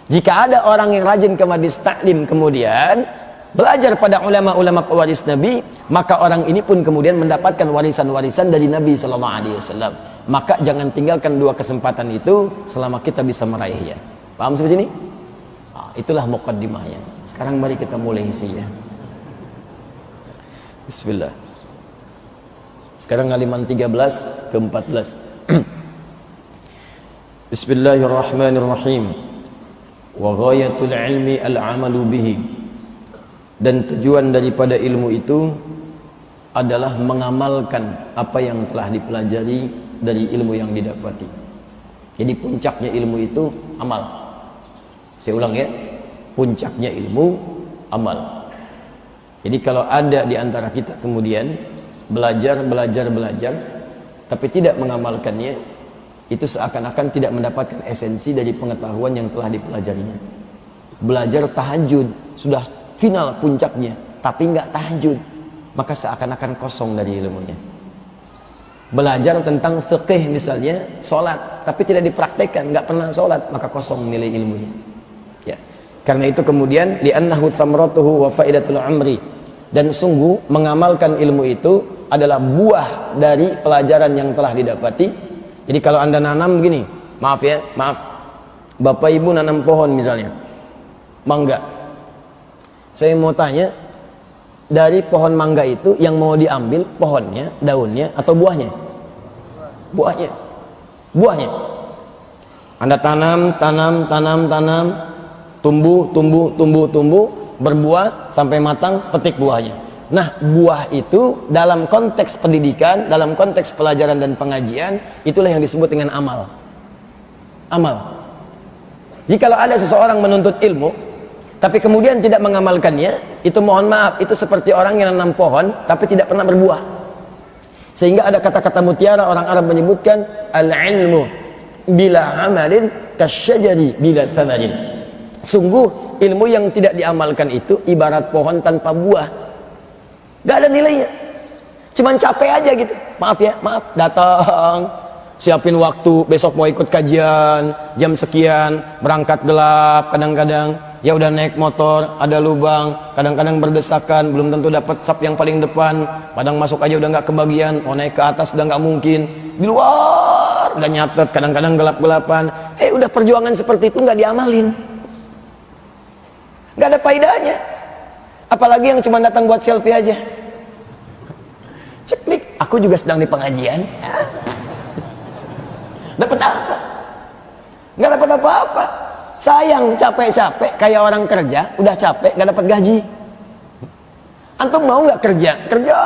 Jika ada orang yang rajin ke majlis taklim kemudian belajar pada ulama-ulama pewaris Nabi, maka orang ini pun kemudian mendapatkan warisan-warisan dari Nabi SAW. Maka jangan tinggalkan dua kesempatan itu selama kita bisa meraihnya. Paham sampai sini? Nah, itulah muqaddimahnya. Sekarang mari kita mulai isinya. Bismillah. Sekarang halaman 13 ke 14. Bismillahirrahmanirrahim. Wa ghayatul ilmi al-amalu bihi. Dan tujuan daripada ilmu itu adalah mengamalkan apa yang telah dipelajari dari ilmu yang didapati. Jadi puncaknya ilmu itu amal. Saya ulang ya. Puncaknya ilmu amal. Jadi kalau ada di antara kita kemudian belajar, tapi tidak mengamalkannya, itu seakan-akan tidak mendapatkan esensi dari pengetahuan yang telah dipelajarinya. Belajar tahajud, sudah final puncaknya, tapi nggak tahajud, maka seakan-akan kosong dari ilmunya. Belajar tentang fikih misalnya, sholat, tapi tidak dipraktekkan, nggak pernah sholat, maka kosong nilai ilmunya. Ya. Karena itu kemudian, li'annahu thamratuhu wa faidatul amri. Dan sungguh mengamalkan ilmu itu adalah buah dari pelajaran yang telah didapati. Jadi kalau Anda nanam begini, maaf, Bapak Ibu nanam pohon misalnya, mangga. Saya mau tanya, dari pohon mangga itu yang mau diambil pohonnya, daunnya, atau buahnya? Buahnya. Anda tanam, tumbuh, berbuah sampai matang, petik buahnya. Nah, buah itu dalam konteks pendidikan, dalam konteks pelajaran dan pengajian, itulah yang disebut dengan amal. Amal. Jadi kalau ada seseorang menuntut ilmu tapi kemudian tidak mengamalkannya, itu mohon maaf, itu seperti orang yang nanam pohon tapi tidak pernah berbuah. Sehingga ada kata-kata mutiara orang Arab menyebutkan al-ilmu bila amalin kasyajari bila thamarin. Sungguh ilmu yang tidak diamalkan itu ibarat pohon tanpa buah, gak ada nilainya, cuman capek aja gitu. Maaf ya, maaf, datang siapin waktu, besok mau ikut kajian jam sekian, berangkat gelap, kadang-kadang ya udah naik motor ada lubang, kadang-kadang berdesakan, belum tentu dapat sap yang paling depan, padang masuk aja udah nggak kebagian, mau naik ke atas udah nggak mungkin, di luar nggak nyatet, kadang-kadang gelap-gelapan. Udah perjuangan seperti itu nggak diamalin, nggak ada faedahnya. Apalagi yang cuma datang buat selfie aja, ceklik, aku juga sedang di pengajian. Dapat apa? Nggak dapat apa-apa. Sayang, capek-capek kayak orang kerja, udah capek nggak dapat gaji. Antum mau nggak kerja? Kerja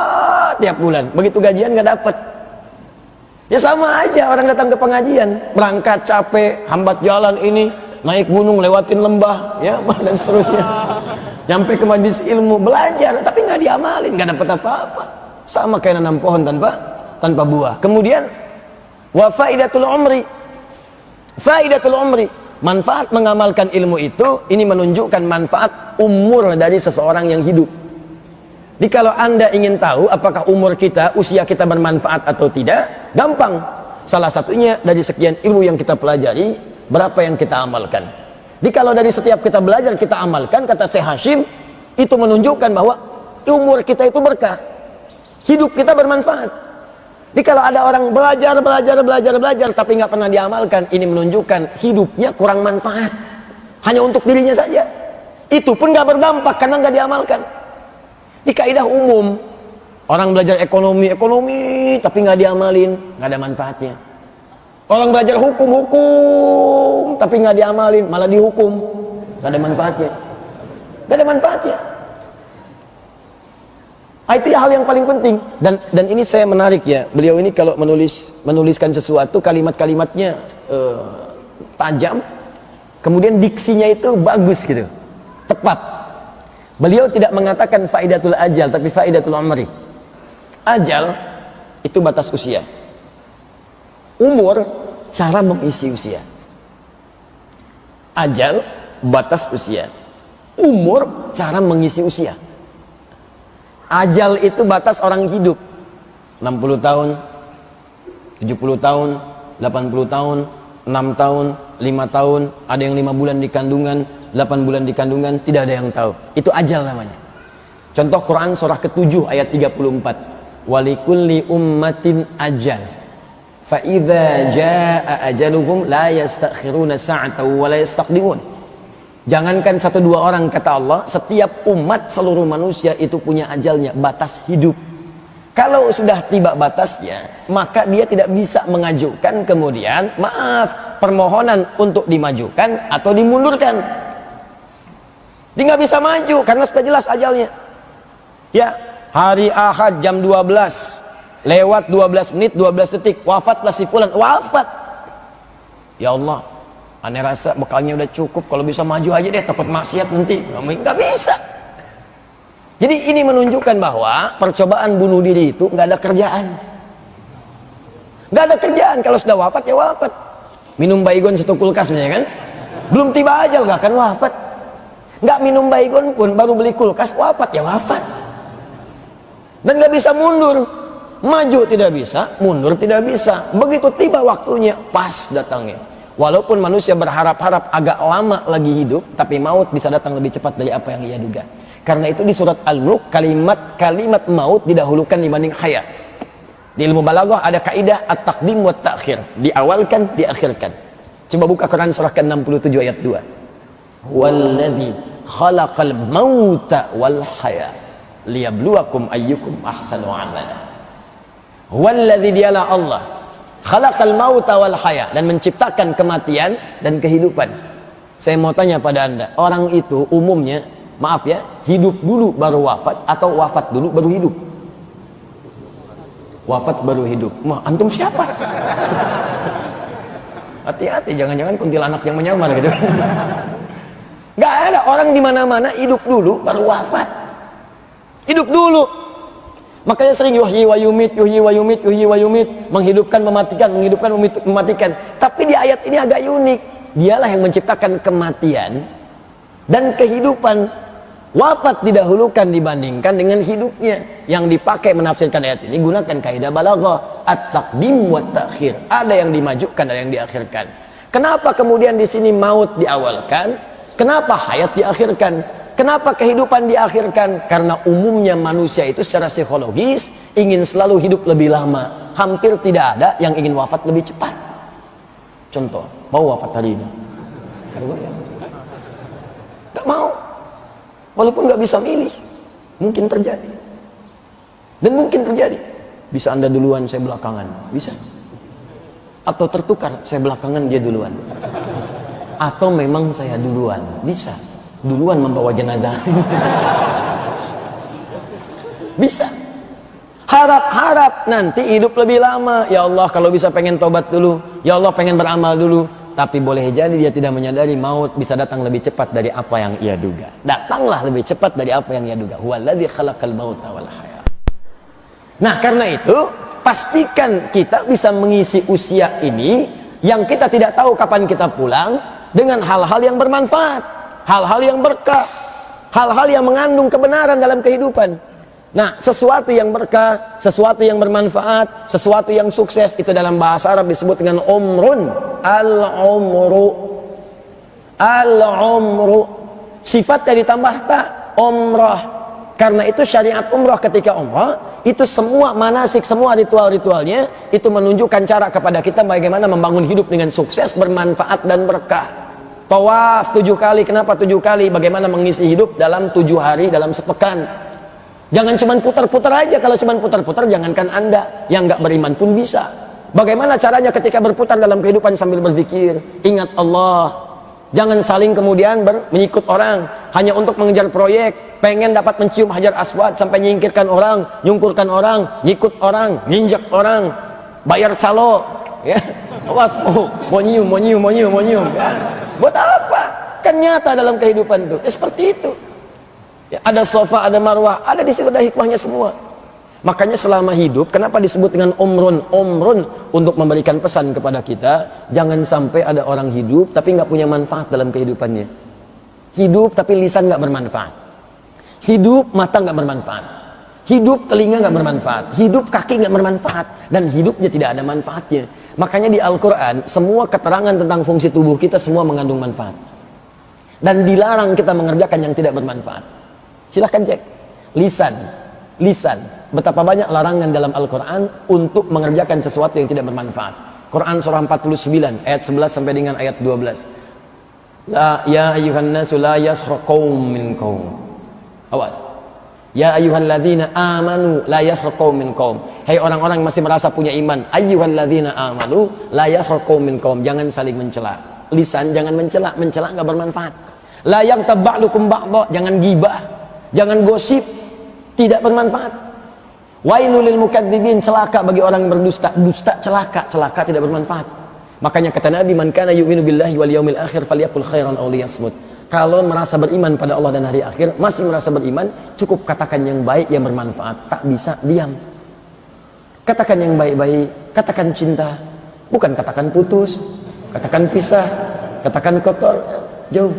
tiap bulan, begitu gajian nggak dapat. Ya sama aja orang datang ke pengajian, berangkat capek, hambat jalan ini, naik gunung, lewatin lembah, ya dan seterusnya. Nyampe ke majelis ilmu, belajar, tapi nggak diamalin, nggak dapat apa-apa. Sama kayak nanam pohon tanpa buah. Kemudian wa faidatul umri, faidatul umri, manfaat mengamalkan ilmu itu, ini menunjukkan manfaat umur dari seseorang yang hidup. Jadi kalau anda ingin tahu apakah umur kita, usia kita bermanfaat atau tidak, gampang. Salah satunya dari sekian ilmu yang kita pelajari, berapa yang kita amalkan. Jadi kalau dari setiap kita belajar kita amalkan, kata Syekh Hashim, itu menunjukkan bahwa umur kita itu berkah, hidup kita bermanfaat. Jadi kalau ada orang belajar tapi nggak pernah diamalkan, ini menunjukkan hidupnya kurang manfaat, hanya untuk dirinya saja. Itu pun nggak berdampak karena nggak diamalkan. Di kaidah umum, orang belajar ekonomi tapi nggak diamalin, nggak ada manfaatnya. Orang belajar hukum tapi nggak diamalin, malah dihukum, nggak ada manfaatnya, nggak ada manfaatnya. Itu hal yang paling penting. Dan ini saya menarik ya, beliau ini kalau menuliskan sesuatu, kalimat-kalimatnya tajam, kemudian diksinya itu bagus gitu, tepat. Beliau tidak mengatakan faidatul ajal, tapi faidatul umri. Ajal itu batas usia, umur cara mengisi usia. Ajal batas usia, umur cara mengisi usia. Ajal itu batas orang hidup, 60 tahun, 70 tahun, 80 tahun, 6 tahun, 5 tahun, ada yang 5 bulan di kandungan, 8 bulan di kandungan, tidak ada yang tahu. Itu ajal namanya. Contoh Quran surah ke-7 ayat 34. Walikulli ummatin ajal. Fa idza jaa ajaluhum la yastakhiruna sa'atan wa la yastaqdimun. Jangankan 1-2 orang, kata Allah, setiap umat seluruh manusia itu punya ajalnya, batas hidup. Kalau sudah tiba batasnya, maka dia tidak bisa mengajukan kemudian permohonan untuk dimajukan atau dimundurkan. Dia nggak bisa maju karena sudah jelas ajalnya. Ya, hari Ahad jam 12 lewat 12 menit 12 detik wafatlah si fulan, wafat. Ya Allah, aneh rasa bekalnya udah cukup, kalau bisa maju aja deh, takut maksiat nanti. Nggak bisa. Jadi ini menunjukkan bahwa percobaan bunuh diri itu nggak ada kerjaan. Nggak ada kerjaan, kalau sudah wafat ya wafat. Minum baygon 1 kulkas ya kan? Belum tiba ajal nggak akan wafat. Nggak minum baygon pun baru beli kulkas wafat ya wafat. Dan nggak bisa mundur. Maju tidak bisa, mundur tidak bisa. Begitu tiba waktunya, pas datangnya. Walaupun manusia berharap-harap agak lama lagi hidup, tapi maut bisa datang lebih cepat dari apa yang ia duga. Karena itu di surat Al-Mulk kalimat maut didahulukan dibanding hayat. Di ilmu balaghah ada kaidah at-taqdim wa at-ta'khir, diawalkan, diakhirkan. Coba buka Quran surah ke-67 ayat 2. Walladzi khalaqal mauta wal haya liyabluwakum ayyukum ahsanu amala. Walladzi dialah Allah khalaqal mauta wal haya, dan menciptakan kematian dan kehidupan. Saya mau tanya pada Anda, orang itu umumnya, maaf ya, hidup dulu baru wafat atau wafat dulu baru hidup? Wafat baru hidup. Antum siapa? Hati-hati, jangan-jangan kuntilanak yang menyamar gitu. Nggak ada orang di mana-mana hidup dulu baru wafat. Hidup dulu. Makanya sering yuhyi wa yumit, yuhyi wa yumit, yuhyi wa yumit, menghidupkan, mematikan, menghidupkan, mematikan. Tapi di ayat ini agak unik. Dialah yang menciptakan kematian dan kehidupan. Wafat didahulukan dibandingkan dengan hidupnya. Yang dipakai menafsirkan ayat ini gunakan kaidah balaghah, at-taqdim wa ta'khir. Ada yang dimajukan, ada yang diakhirkan. Kenapa kemudian di sini maut diawalkan? Kenapa hayat diakhirkan? Kenapa kehidupan diakhirkan? Karena umumnya manusia itu secara psikologis ingin selalu hidup lebih lama. Hampir tidak ada yang ingin wafat lebih cepat. Contoh, mau wafat hari ini? Gak mau. Walaupun nggak bisa milih, mungkin terjadi. Dan mungkin terjadi. Bisa Anda duluan, saya belakangan. Bisa. Atau tertukar, saya belakangan, dia duluan. Atau memang saya duluan. Bisa. Duluan membawa jenazah. Bisa. Harap-harap nanti hidup lebih lama. Ya Allah, kalau bisa pengen tobat dulu. Ya Allah, pengen beramal dulu. Tapi boleh jadi dia tidak menyadari maut bisa datang lebih cepat dari apa yang ia duga. Datanglah lebih cepat dari apa yang ia duga. Huwaladzi khalaqal mauta wal hayat. Nah, karena itu pastikan kita bisa mengisi usia ini yang kita tidak tahu kapan kita pulang dengan hal-hal yang bermanfaat, hal-hal yang berkah, hal-hal yang mengandung kebenaran dalam kehidupan. Nah, sesuatu yang berkah, sesuatu yang bermanfaat, sesuatu yang sukses, itu dalam bahasa Arab disebut dengan umrun. Al-umru. Al-umru. Sifatnya ditambah tak, umrah. Karena itu syariat umrah ketika umrah, itu semua manasik, semua ritual-ritualnya, itu menunjukkan cara kepada kita bagaimana membangun hidup dengan sukses, bermanfaat dan berkah. Tawaf 7 kali, kenapa 7 kali? Bagaimana mengisi hidup dalam 7 hari, dalam sepekan. Jangan cuma putar-putar aja. Kalau cuma putar-putar, jangankan Anda yang nggak beriman pun bisa. Bagaimana caranya ketika berputar dalam kehidupan sambil berzikir, ingat Allah. Jangan saling kemudian mengikut orang hanya untuk mengejar proyek, pengen dapat mencium hajar aswad sampai nyingkirkan orang, nyungkurkan orang, nyikut orang, nginjak orang, bayar calo, ya. Awas, mau nyium. Ya. Buat apa? Kan nyata dalam kehidupan itu. Seperti itu. Ya, ada sofa, ada marwah, ada di situ, ada hikmahnya semua. Makanya selama hidup, kenapa disebut dengan umrun? Umrun untuk memberikan pesan kepada kita, jangan sampai ada orang hidup tapi nggak punya manfaat dalam kehidupannya. Hidup tapi lisan nggak bermanfaat. Hidup mata nggak bermanfaat. Hidup telinga nggak bermanfaat. Hidup kaki nggak bermanfaat. Dan hidupnya tidak ada manfaatnya. Makanya di Al-Quran, semua keterangan tentang fungsi tubuh kita semua mengandung manfaat. Dan dilarang kita mengerjakan yang tidak bermanfaat. Silahkan cek lisan betapa banyak larangan dalam Al-Quran untuk mengerjakan sesuatu yang tidak bermanfaat. Quran surah 49 ayat 11 sampai dengan ayat 12. Ya ayyuhan nasu la yaskhar qaum min qaum. Awas. Ya ayyuhalladzina amanu la yaskhar qaum min qaum. Hai orang-orang yang masih merasa punya iman, ayyuhalladzina amanu la yaskhar qaum min qaum. Jangan saling mencela. Lisan jangan mencela enggak bermanfaat. La yaghtab ba'dukum ba'dha, jangan gibah. Jangan gosip, tidak bermanfaat. Wailul lil mukadzibin, celaka bagi orang yang berdusta. Dusta celaka tidak bermanfaat. Makanya kata Nabi, man kana yu'minu billahi wal yaumil akhir falyakul khairan aw liyasmut. Kalau merasa beriman pada Allah dan hari akhir, masih merasa beriman, cukup katakan yang baik yang bermanfaat. Tak bisa diam. Katakan yang baik-baik, katakan cinta, bukan katakan putus, katakan pisah, katakan kotor, jauh.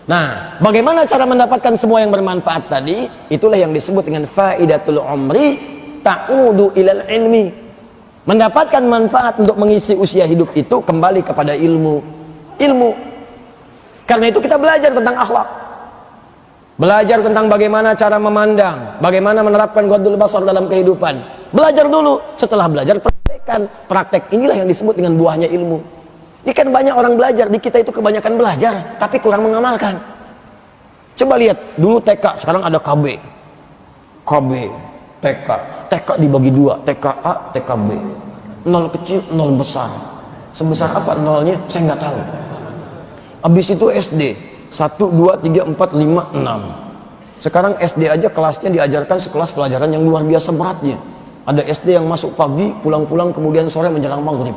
Nah, bagaimana cara mendapatkan semua yang bermanfaat tadi? Itulah yang disebut dengan faidatul umri ta'udu ilal ilmi. Mendapatkan manfaat untuk mengisi usia hidup itu kembali kepada ilmu. Karena itu kita belajar tentang akhlak. Belajar tentang bagaimana cara memandang, bagaimana menerapkan ghadul basar dalam kehidupan. Belajar dulu, setelah belajar praktekkan. Praktek inilah yang disebut dengan buahnya ilmu. Ini kan banyak orang belajar, di kita itu kebanyakan belajar, tapi kurang mengamalkan. Coba lihat, dulu TK, sekarang ada KB, TK. TK dibagi 2, TKA, TKB. 0 kecil, 0 besar. Sebesar apa nolnya? Saya nggak tahu. Habis itu SD, 1, 2, 3, 4, 5, 6. Sekarang SD aja kelasnya diajarkan sekelas pelajaran yang luar biasa beratnya. Ada SD yang masuk pagi, pulang-pulang kemudian sore menjelang maghrib.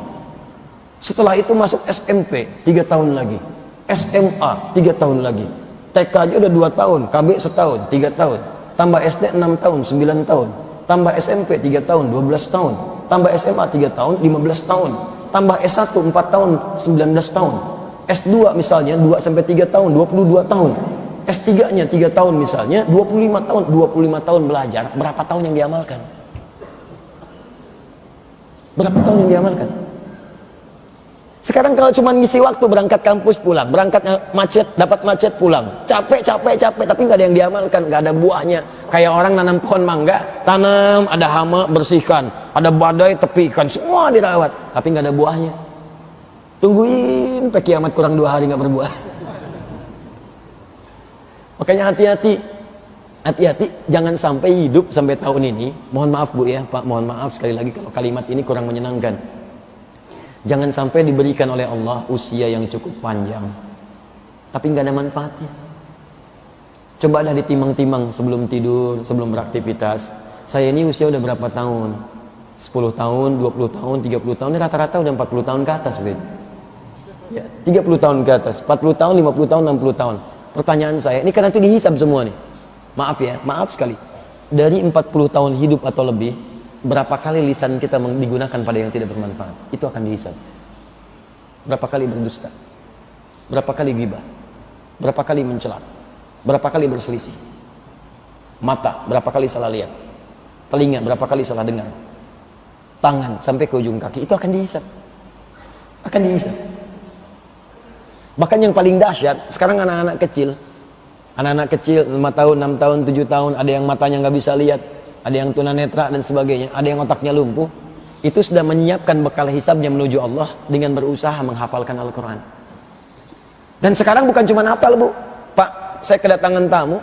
Setelah itu masuk SMP 3 tahun lagi, SMA 3 tahun lagi, TK aja udah 2 tahun, KB setahun 3 tahun, tambah SD 6 tahun 9 tahun, tambah SMP 3 tahun 12 tahun, tambah SMA 3 tahun 15 tahun, tambah S1 4 tahun 19 tahun, S2 misalnya 2 sampai 3 tahun 22 tahun, S3 nya 3 tahun misalnya 25 tahun. 25 tahun belajar, berapa tahun yang diamalkan? Berapa tahun yang diamalkan? Sekarang kalau cuma ngisi waktu, berangkat kampus pulang, berangkat macet, dapat macet pulang, capek, tapi nggak ada yang diamalkan, nggak ada buahnya. Kayak orang nanam pohon mangga, tanam, ada hama bersihkan, ada badai tepikan, semua dirawat, tapi nggak ada buahnya. Tungguin sampai kiamat kurang 2 hari nggak berbuah. Makanya hati-hati, jangan sampai hidup sampai tahun ini. Mohon maaf Bu ya Pak, mohon maaf sekali lagi kalau kalimat ini kurang menyenangkan. Jangan sampai diberikan oleh Allah usia yang cukup panjang tapi nggak ada manfaatnya. Cobalah ditimang-timang sebelum tidur, sebelum beraktivitas. Saya ini usia udah berapa tahun? 10 tahun, 20 tahun, 30 tahun, ini rata-rata udah 40 tahun ke atas, Ben. Ya, 30 tahun ke atas, 40 tahun, 50 tahun, 60 tahun. Pertanyaan saya, ini kan nanti dihisab semua nih. Maaf ya, maaf sekali. Dari 40 tahun hidup atau lebih, berapa kali lisan kita digunakan pada yang tidak bermanfaat? Itu akan dihisab. Berapa kali berdusta? Berapa kali ghibah? Berapa kali mencela? Berapa kali berselisih? Mata, berapa kali salah lihat? Telinga, berapa kali salah dengar? Tangan, sampai ke ujung kaki, itu akan dihisab. Akan dihisab. Bahkan yang paling dahsyat, sekarang anak-anak kecil, 5 tahun, 6 tahun, 7 tahun, ada yang matanya nggak bisa lihat, ada yang tunanetra dan sebagainya, ada yang otaknya lumpuh, itu sudah menyiapkan bekal hisabnya menuju Allah dengan berusaha menghafalkan Al-Quran. Dan sekarang bukan cuma hafal Bu, Pak, saya kedatangan tamu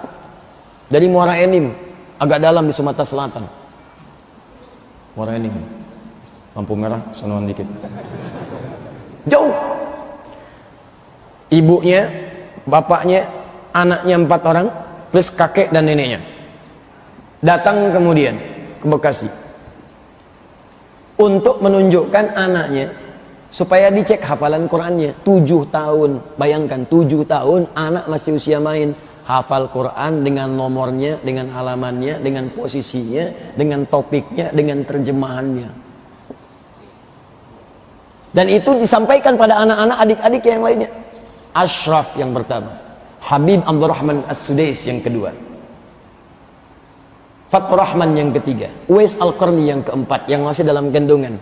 dari Muara Enim, agak dalam di Sumatera Selatan. Muara Enim, lampu merah, sonoan dikit, jauh. Ibunya, bapaknya, anaknya 4 orang, plus kakek dan neneknya. Datang kemudian ke Bekasi untuk menunjukkan anaknya supaya dicek hafalan Qurannya. 7 tahun, bayangkan 7 tahun anak masih usia main, hafal Quran dengan nomornya, dengan halamannya, dengan posisinya, dengan topiknya, dengan terjemahannya. Dan itu disampaikan pada anak-anak, adik-adik yang lainnya. Ashraf yang pertama, Habib Abdurrahman As-Sudais yang kedua, Fathur Rahman yang ketiga, Uwais Al-Qarni yang keempat, yang masih dalam kandungan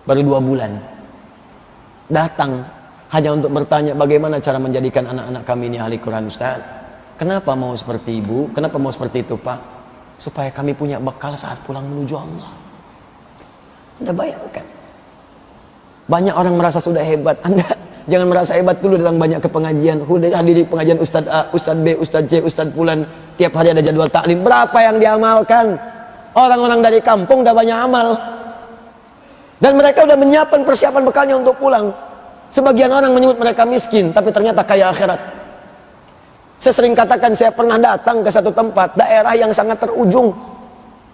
baru 2 bulan. Datang hanya untuk bertanya bagaimana cara menjadikan anak-anak kami ini ahli Quran Ustaz. Kenapa mau seperti ibu? Kenapa mau seperti itu Pak? Supaya kami punya bekal saat pulang menuju Allah. Anda bayangkan, banyak orang merasa sudah hebat. Anda jangan merasa hebat dulu datang banyak ke pengajian. Hadiri pengajian Ustaz A, Ustaz B, Ustaz C, Ustaz Fulan. Tiap hari ada jadwal taklim. Berapa yang diamalkan? Orang-orang dari kampung udah banyak amal. Dan mereka udah menyiapkan persiapan bekalnya untuk pulang. Sebagian orang menyebut mereka miskin, tapi ternyata kaya akhirat. Saya sering katakan, saya pernah datang ke satu tempat, daerah yang sangat terujung.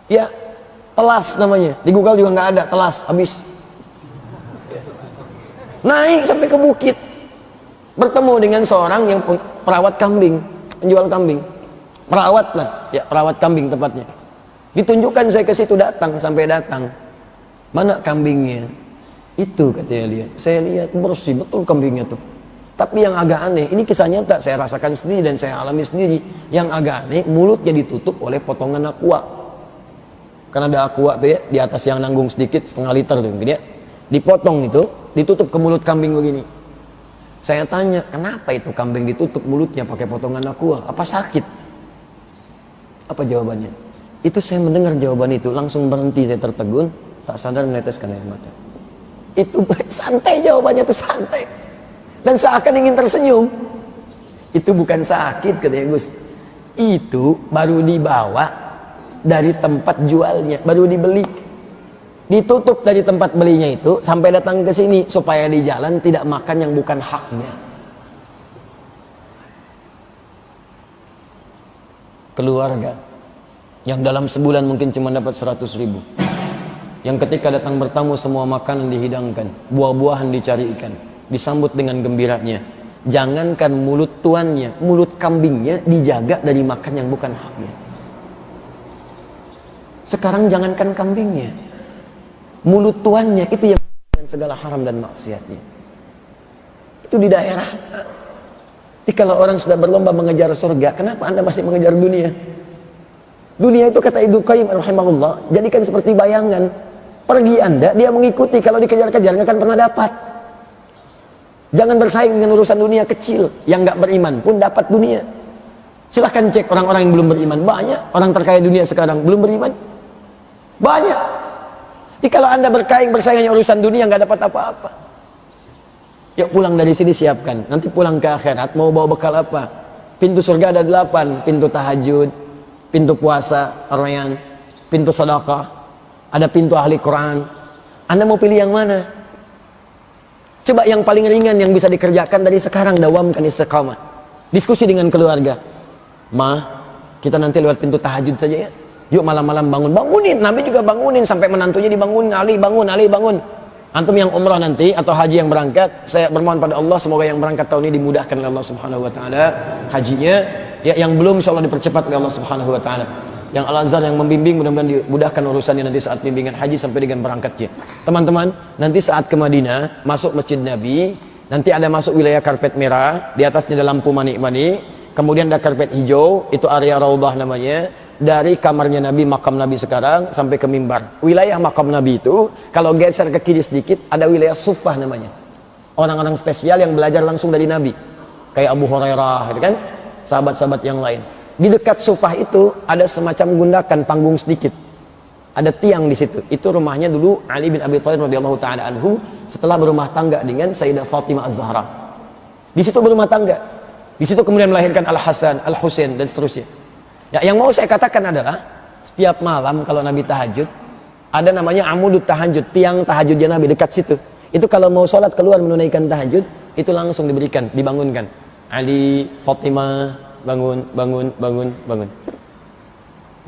Ya, Telas namanya. Di Google juga nggak ada, Telas, habis. Naik sampai ke bukit, bertemu dengan seorang yang perawat kambing, penjual kambing, perawat lah, ya perawat kambing tepatnya. Ditunjukkan saya ke situ, sampai datang. Mana kambingnya? Itu katanya lihat. Saya lihat bersih betul kambingnya tuh. Tapi yang agak aneh, ini kisah nyata, saya rasakan sendiri dan saya alami sendiri. Yang agak aneh, mulutnya ditutup oleh potongan aqua. Karena ada aqua tuh ya, di atas yang nanggung sedikit, 1/2 liter tuh mungkin ya. Dipotong itu, ditutup ke mulut kambing begini. Saya tanya, kenapa itu kambing ditutup mulutnya pakai potongan aqua? Apa sakit? Apa jawabannya? Itu saya mendengar jawaban itu, langsung berhenti, saya tertegun, tak sadar meneteskan air mata. Itu santai jawabannya, itu santai. Dan seakan ingin tersenyum. Itu bukan sakit katanya Gus. Itu baru dibawa dari tempat jualnya, baru dibeli. Ditutup dari tempat belinya itu sampai datang ke sini supaya di jalan tidak makan yang bukan haknya. Keluarga yang dalam sebulan mungkin cuma dapat 100.000, yang ketika datang bertamu semua makanan dihidangkan, buah-buahan dicarikan, disambut dengan gembiranya. Jangankan mulut tuannya, mulut kambingnya dijaga dari makan yang bukan haknya. Sekarang jangankan kambingnya, mulut tuannya itu yang segala haram dan maksiatnya. Itu di daerah. Jadi kalau orang sudah berlomba mengejar surga, kenapa Anda masih mengejar dunia? Dunia itu kata Ibnu Qayyim rahimahullah, jadikan seperti bayangan. Pergi Anda, dia mengikuti. Kalau dikejar-kejar nggak akan pernah dapat. Jangan bersaing dengan urusan dunia kecil. Yang nggak beriman pun dapat dunia. Silahkan cek orang-orang yang belum beriman. Banyak orang terkaya dunia sekarang belum beriman. Banyak. Jadi kalau Anda bersaing hanya urusan dunia, nggak dapat apa-apa. Yuk pulang dari sini, siapkan. Nanti pulang ke akhirat mau bawa bekal apa? Pintu surga ada 8. Pintu tahajud, pintu puasa, rayyan, pintu sedekah, ada pintu ahli Quran. Anda mau pilih yang mana? Coba yang paling ringan yang bisa dikerjakan dari sekarang, dawamkan istiqamah. Diskusi dengan keluarga. Ma, kita nanti lewat pintu tahajud saja ya. Yuk malam-malam bangunin. Nabi juga bangunin sampai menantunya dibangun. Ali bangun. Antum yang umrah nanti atau haji yang berangkat, saya bermohon pada Allah semoga yang berangkat tahun ini dimudahkan oleh Allah Subhanahu wa taala hajinya, ya yang belum insyaallah dipercepat oleh Allah Subhanahu wa taala. Yang Al-Azhar yang membimbing mudah-mudahan dimudahkan urusannya nanti saat bimbingan haji sampai dengan berangkatnya. Teman-teman, nanti saat ke Madinah, masuk Masjid Nabi, nanti ada masuk wilayah karpet merah, di atasnya ada lampu manik-manik, kemudian ada karpet hijau, itu area Raudhah namanya. Dari kamarnya Nabi, makam Nabi sekarang sampai ke mimbar. Wilayah makam Nabi itu kalau geser ke kiri sedikit ada wilayah Suffah namanya. Orang-orang spesial yang belajar langsung dari Nabi. Kayak Abu Hurairah, gitu kan? Sahabat-sahabat yang lain. Di dekat Suffah itu ada semacam gundakan panggung sedikit. Ada tiang di situ. Itu rumahnya dulu Ali bin Abi Thalib radhiyallahu taala anhu setelah berumah tangga dengan Sayyidah Fatimah Az-Zahra. Di situ berumah tangga. Di situ kemudian melahirkan Al-Hasan, Al-Husain dan seterusnya. Ya, yang mau saya katakan adalah setiap malam kalau Nabi tahajud ada namanya amudut tahajud, tiang tahajudnya Nabi dekat situ. Itu kalau mau sholat keluar menunaikan tahajud itu langsung diberikan, dibangunkan. Ali, Fatimah, bangun.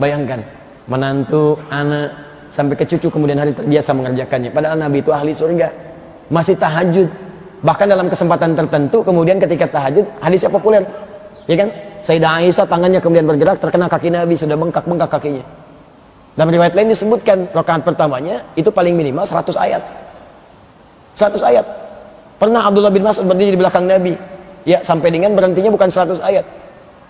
Bayangkan menantu, anak sampai ke cucu kemudian hari terbiasa mengerjakannya. Padahal Nabi itu ahli surga, masih tahajud. Bahkan dalam kesempatan tertentu kemudian ketika tahajud hadisnya populer, ya kan? Sayyidah Aisyah tangannya kemudian bergerak terkena kaki Nabi, sudah bengkak kaki-nya. Dalam riwayat lain disebutkan rakaat pertamanya itu paling minimal 100 ayat. 100 ayat. Pernah Abdullah bin Mas'ud berdiri di belakang Nabi. Ya, sampai dengan berhentinya bukan 100 ayat.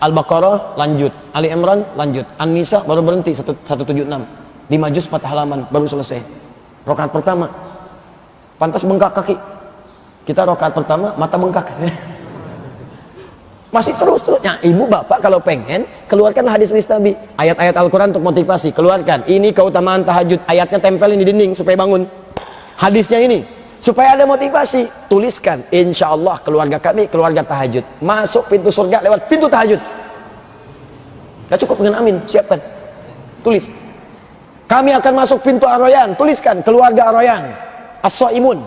Al-Baqarah lanjut, Ali Imran lanjut, An-Nisa baru berhenti 176. 5 juz 4 halaman baru selesai. Rakaat pertama. Pantas bengkak kaki. Kita rakaat pertama mata bengkak. Masih terus. Nah, ibu bapak kalau pengen keluarkanlah hadis-hadis Nabi, ayat-ayat Al-Quran untuk motivasi, keluarkan. Ini keutamaan tahajud, ayatnya tempelin di dinding supaya bangun. Hadisnya ini supaya ada motivasi, tuliskan. Insya Allah keluarga kami keluarga tahajud, masuk pintu surga lewat pintu tahajud. Gak cukup dengan amin, siapkan, tulis. Kami akan masuk pintu Ar-Rayyan, tuliskan keluarga Ar-Rayyan. As-Shaimun,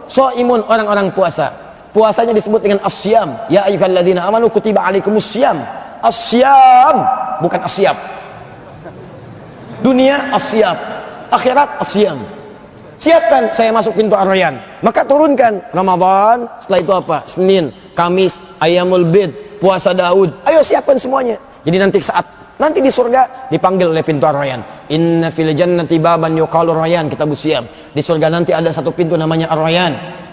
Shaimun orang-orang puasa. Puasanya disebut dengan as-syam. Ya ayyuhalladzina amanu kutiba alaikumussyam. As-syam, bukan asyab. Dunia asyab, akhirat asyam. Siapkan saya masuk pintu Ar-Rayyan. Maka turunkan Ramadan, setelah itu apa? Senin, Kamis, Ayyamul Bid, puasa Daud. Ayo siapkan semuanya. Jadi nanti di surga dipanggil oleh pintu Ar-Rayyan. Inna fil jannati baban yuqalu Ar-Rayyan, kita bersiap. Di surga nanti ada satu pintu namanya Ar-Rayyan.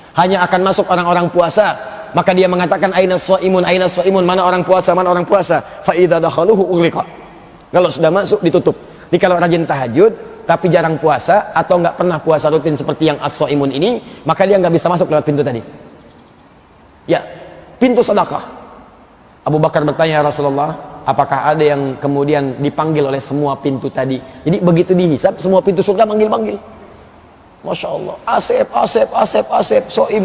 Hanya akan masuk orang-orang puasa. Maka dia mengatakan aina shaimun, mana orang puasa, fa idza dakhaluhu ughliqa. Kalau sudah masuk ditutup. Jadi kalau rajin tahajud tapi jarang puasa atau enggak pernah puasa rutin seperti yang as-shaimun ini, maka dia enggak bisa masuk lewat pintu tadi. Ya, pintu sedekah. Abu Bakar bertanya, ya Rasulullah, apakah ada yang kemudian dipanggil oleh semua pintu tadi? Jadi begitu dihisab semua pintu surga manggil-manggil. Masya Allah, Asep, soim,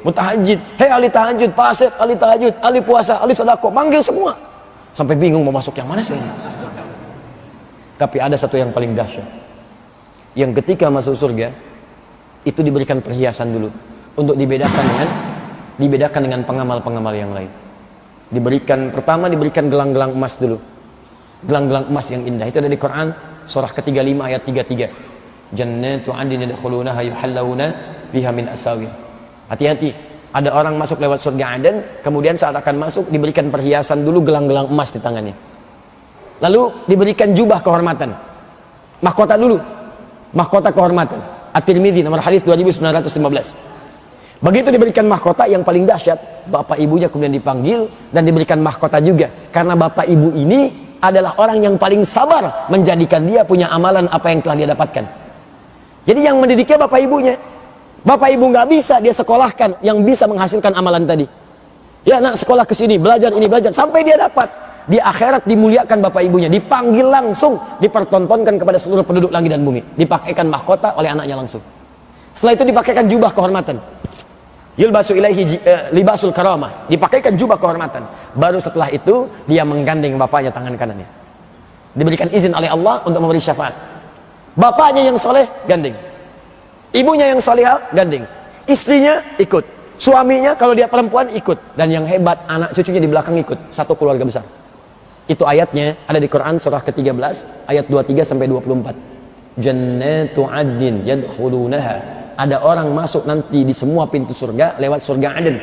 mutahajid, hei ahli tahajud, Pak Asep, ahli tahajud, ahli puasa, ahli sedekah, manggil semua. Sampai bingung mau masuk yang mana sih? Tapi ada satu yang paling dahsyat. Yang ketika masuk surga, itu diberikan perhiasan dulu. Untuk dibedakan dengan pengamal-pengamal yang lain. Pertama diberikan gelang-gelang emas dulu. Gelang-gelang emas yang indah, itu ada di Quran. surah ke-35 ayat 33. Jannatu 'adnin yadkhulunaha yuhallawna fiha min asawir. Hati-hati, ada orang masuk lewat surga Aden, kemudian saat akan masuk diberikan perhiasan dulu, gelang-gelang emas di tangannya. Lalu diberikan jubah kehormatan. Mahkota dulu. Mahkota kehormatan. At-Tirmidzi nomor hadis 2915. Begitu diberikan mahkota, yang paling dahsyat, bapak ibunya kemudian dipanggil dan diberikan mahkota juga. Karena bapak ibu ini adalah orang yang paling sabar menjadikan dia punya amalan apa yang telah dia dapatkan. Jadi yang mendidiknya bapak ibunya. Bapak ibu nggak bisa dia sekolahkan yang bisa menghasilkan amalan tadi. Ya nak, sekolah ke sini, belajar ini, belajar sampai dia dapat. Di akhirat dimuliakan bapak ibunya, dipanggil langsung, dipertontonkan kepada seluruh penduduk langit dan bumi, dipakaikan mahkota oleh anaknya langsung. Setelah itu dipakaikan jubah kehormatan. Yulbasu ilaihi libasul karamah, dipakaikan jubah kehormatan. Baru setelah itu dia menggandeng bapaknya tangan kanannya. Diberikan izin oleh Allah untuk memberi syafaat. Bapaknya yang soleh gandeng, ibunya yang salihah gandeng, istrinya ikut, suaminya kalau dia perempuan ikut, dan yang hebat anak cucunya di belakang ikut, satu keluarga besar. Itu ayatnya ada di Quran surah ke-13 ayat 23 sampai 24. Jannatu 'adnin yadkhulunaha, ada orang masuk nanti di semua pintu surga lewat surga Aden.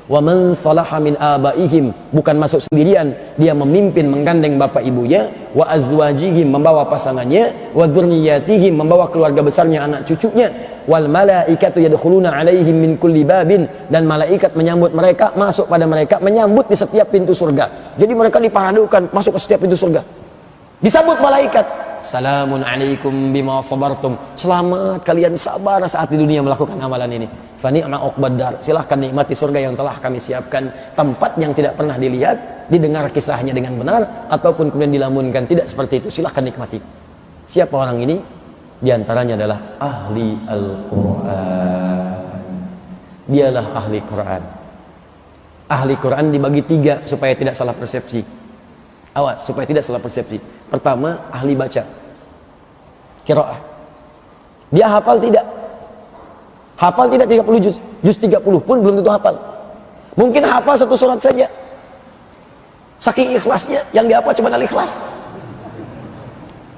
Wa man salaha min abaihim, bukan masuk sendirian, dia memimpin menggandeng bapak ibunya, wa azwajihim, membawa pasangannya, wa dzurriyyatihim, membawa keluarga besarnya anak cucunya, wal malaikatu yadkhuluna alaihim min kulli babin, dan malaikat menyambut mereka, masuk pada mereka, menyambut di setiap pintu surga. Jadi mereka diparadukan masuk ke setiap pintu surga. Disambut malaikat, salamun alaikum bima sabartum, selamat kalian sabar saat di dunia melakukan amalan ini. Fa ni'ma uqbad dar, silahkan nikmati surga yang telah kami siapkan, tempat yang tidak pernah dilihat, didengar kisahnya dengan benar ataupun kemudian dilamunkan tidak seperti itu, silahkan nikmati. Siapa orang ini? Di antaranya adalah ahli Al-Quran. Dialah ahli Quran. Ahli Quran dibagi tiga supaya tidak salah persepsi. Awas, supaya tidak salah persepsi. Pertama, ahli baca, qiraah. Dia hafal tidak? Hafal tidak 30 juz? Juz 30 pun belum tentu hafal. Mungkin hafal satu surat saja. Saking ikhlasnya, yang dihafal cuma Al-Ikhlas.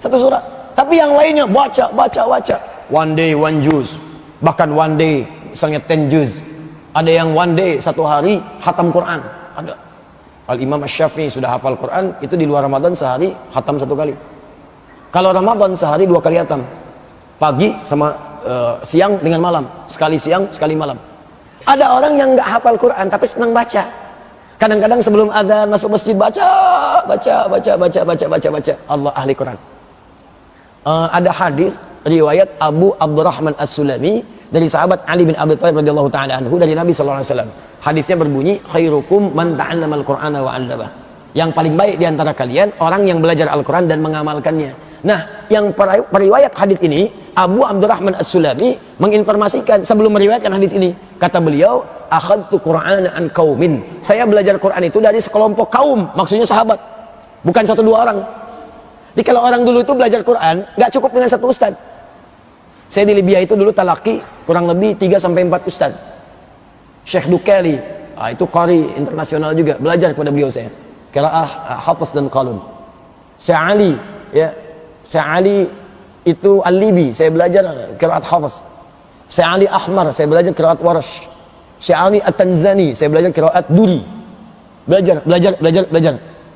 Satu surat. Tapi yang lainnya baca. One day one juz. Bahkan one day misalnya 10 juz. Ada yang one day, satu hari khatam Quran. Ada. Al-Imam Asy-Syafi'i sudah hafal Quran, itu di luar Ramadan sehari khatam 1 kali. Kalau Ramadan sehari 2 kali khatam. Pagi sama siang dengan malam. Sekali siang, sekali malam. Ada orang yang nggak hafal Quran tapi senang baca. Kadang-kadang sebelum azan masuk masjid baca. Allah ahli Quran. Ada hadis riwayat Abu Abdurrahman As-Sulami dari sahabat Ali bin Abi Thalib radhiyallahu taala anhu dari Nabi sallallahu alaihi wasallam. Hadisnya berbunyi, khairukum man ta'allamal Qur'ana wa 'allamah. Yang paling baik di antara kalian orang yang belajar Al-Qur'an dan mengamalkannya. Nah, yang periwayat hadis ini, Abu Abdurrahman As-Sulami menginformasikan sebelum meriwayatkan hadis ini, kata beliau, akhadtu Qur'ana an qaumin. Saya belajar Quran itu dari sekelompok kaum, maksudnya sahabat. Bukan 1-2 orang. Jadi kalau orang dulu itu belajar Quran, nggak cukup dengan 1 ustaz. Saya di Libya itu dulu talaki kurang lebih 3-4 ustaz. Syekh Dukali, itu qari internasional juga, belajar kepada beliau saya. Qiraah Hafiz dan Qalun. Syekh Ali, ya. Syekh Ali itu Al-Libi, saya belajar qiraat Hafiz. Syekh Ali Ahmar, saya belajar qiraat Warsh. Syekh Ali At-Tanzani, saya belajar qiraat Duri. Belajar.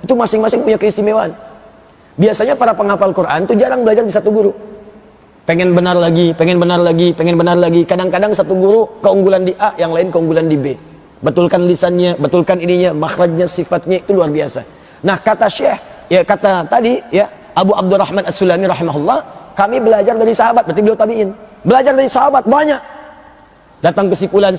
Itu masing-masing punya keistimewaan. Biasanya para penghafal Quran itu jarang belajar di satu guru. Pengen benar lagi. Kadang-kadang satu guru keunggulan di A, yang lain keunggulan di B. Betulkan lisannya, betulkan ininya, makhrajnya, sifatnya, itu luar biasa. Nah, kata Syekh, ya kata tadi, ya Abu Abdurrahman As-Sulami rahimahullah, kami belajar dari sahabat, berarti beliau tabi'in. Belajar dari sahabat banyak. Datang kesimpulan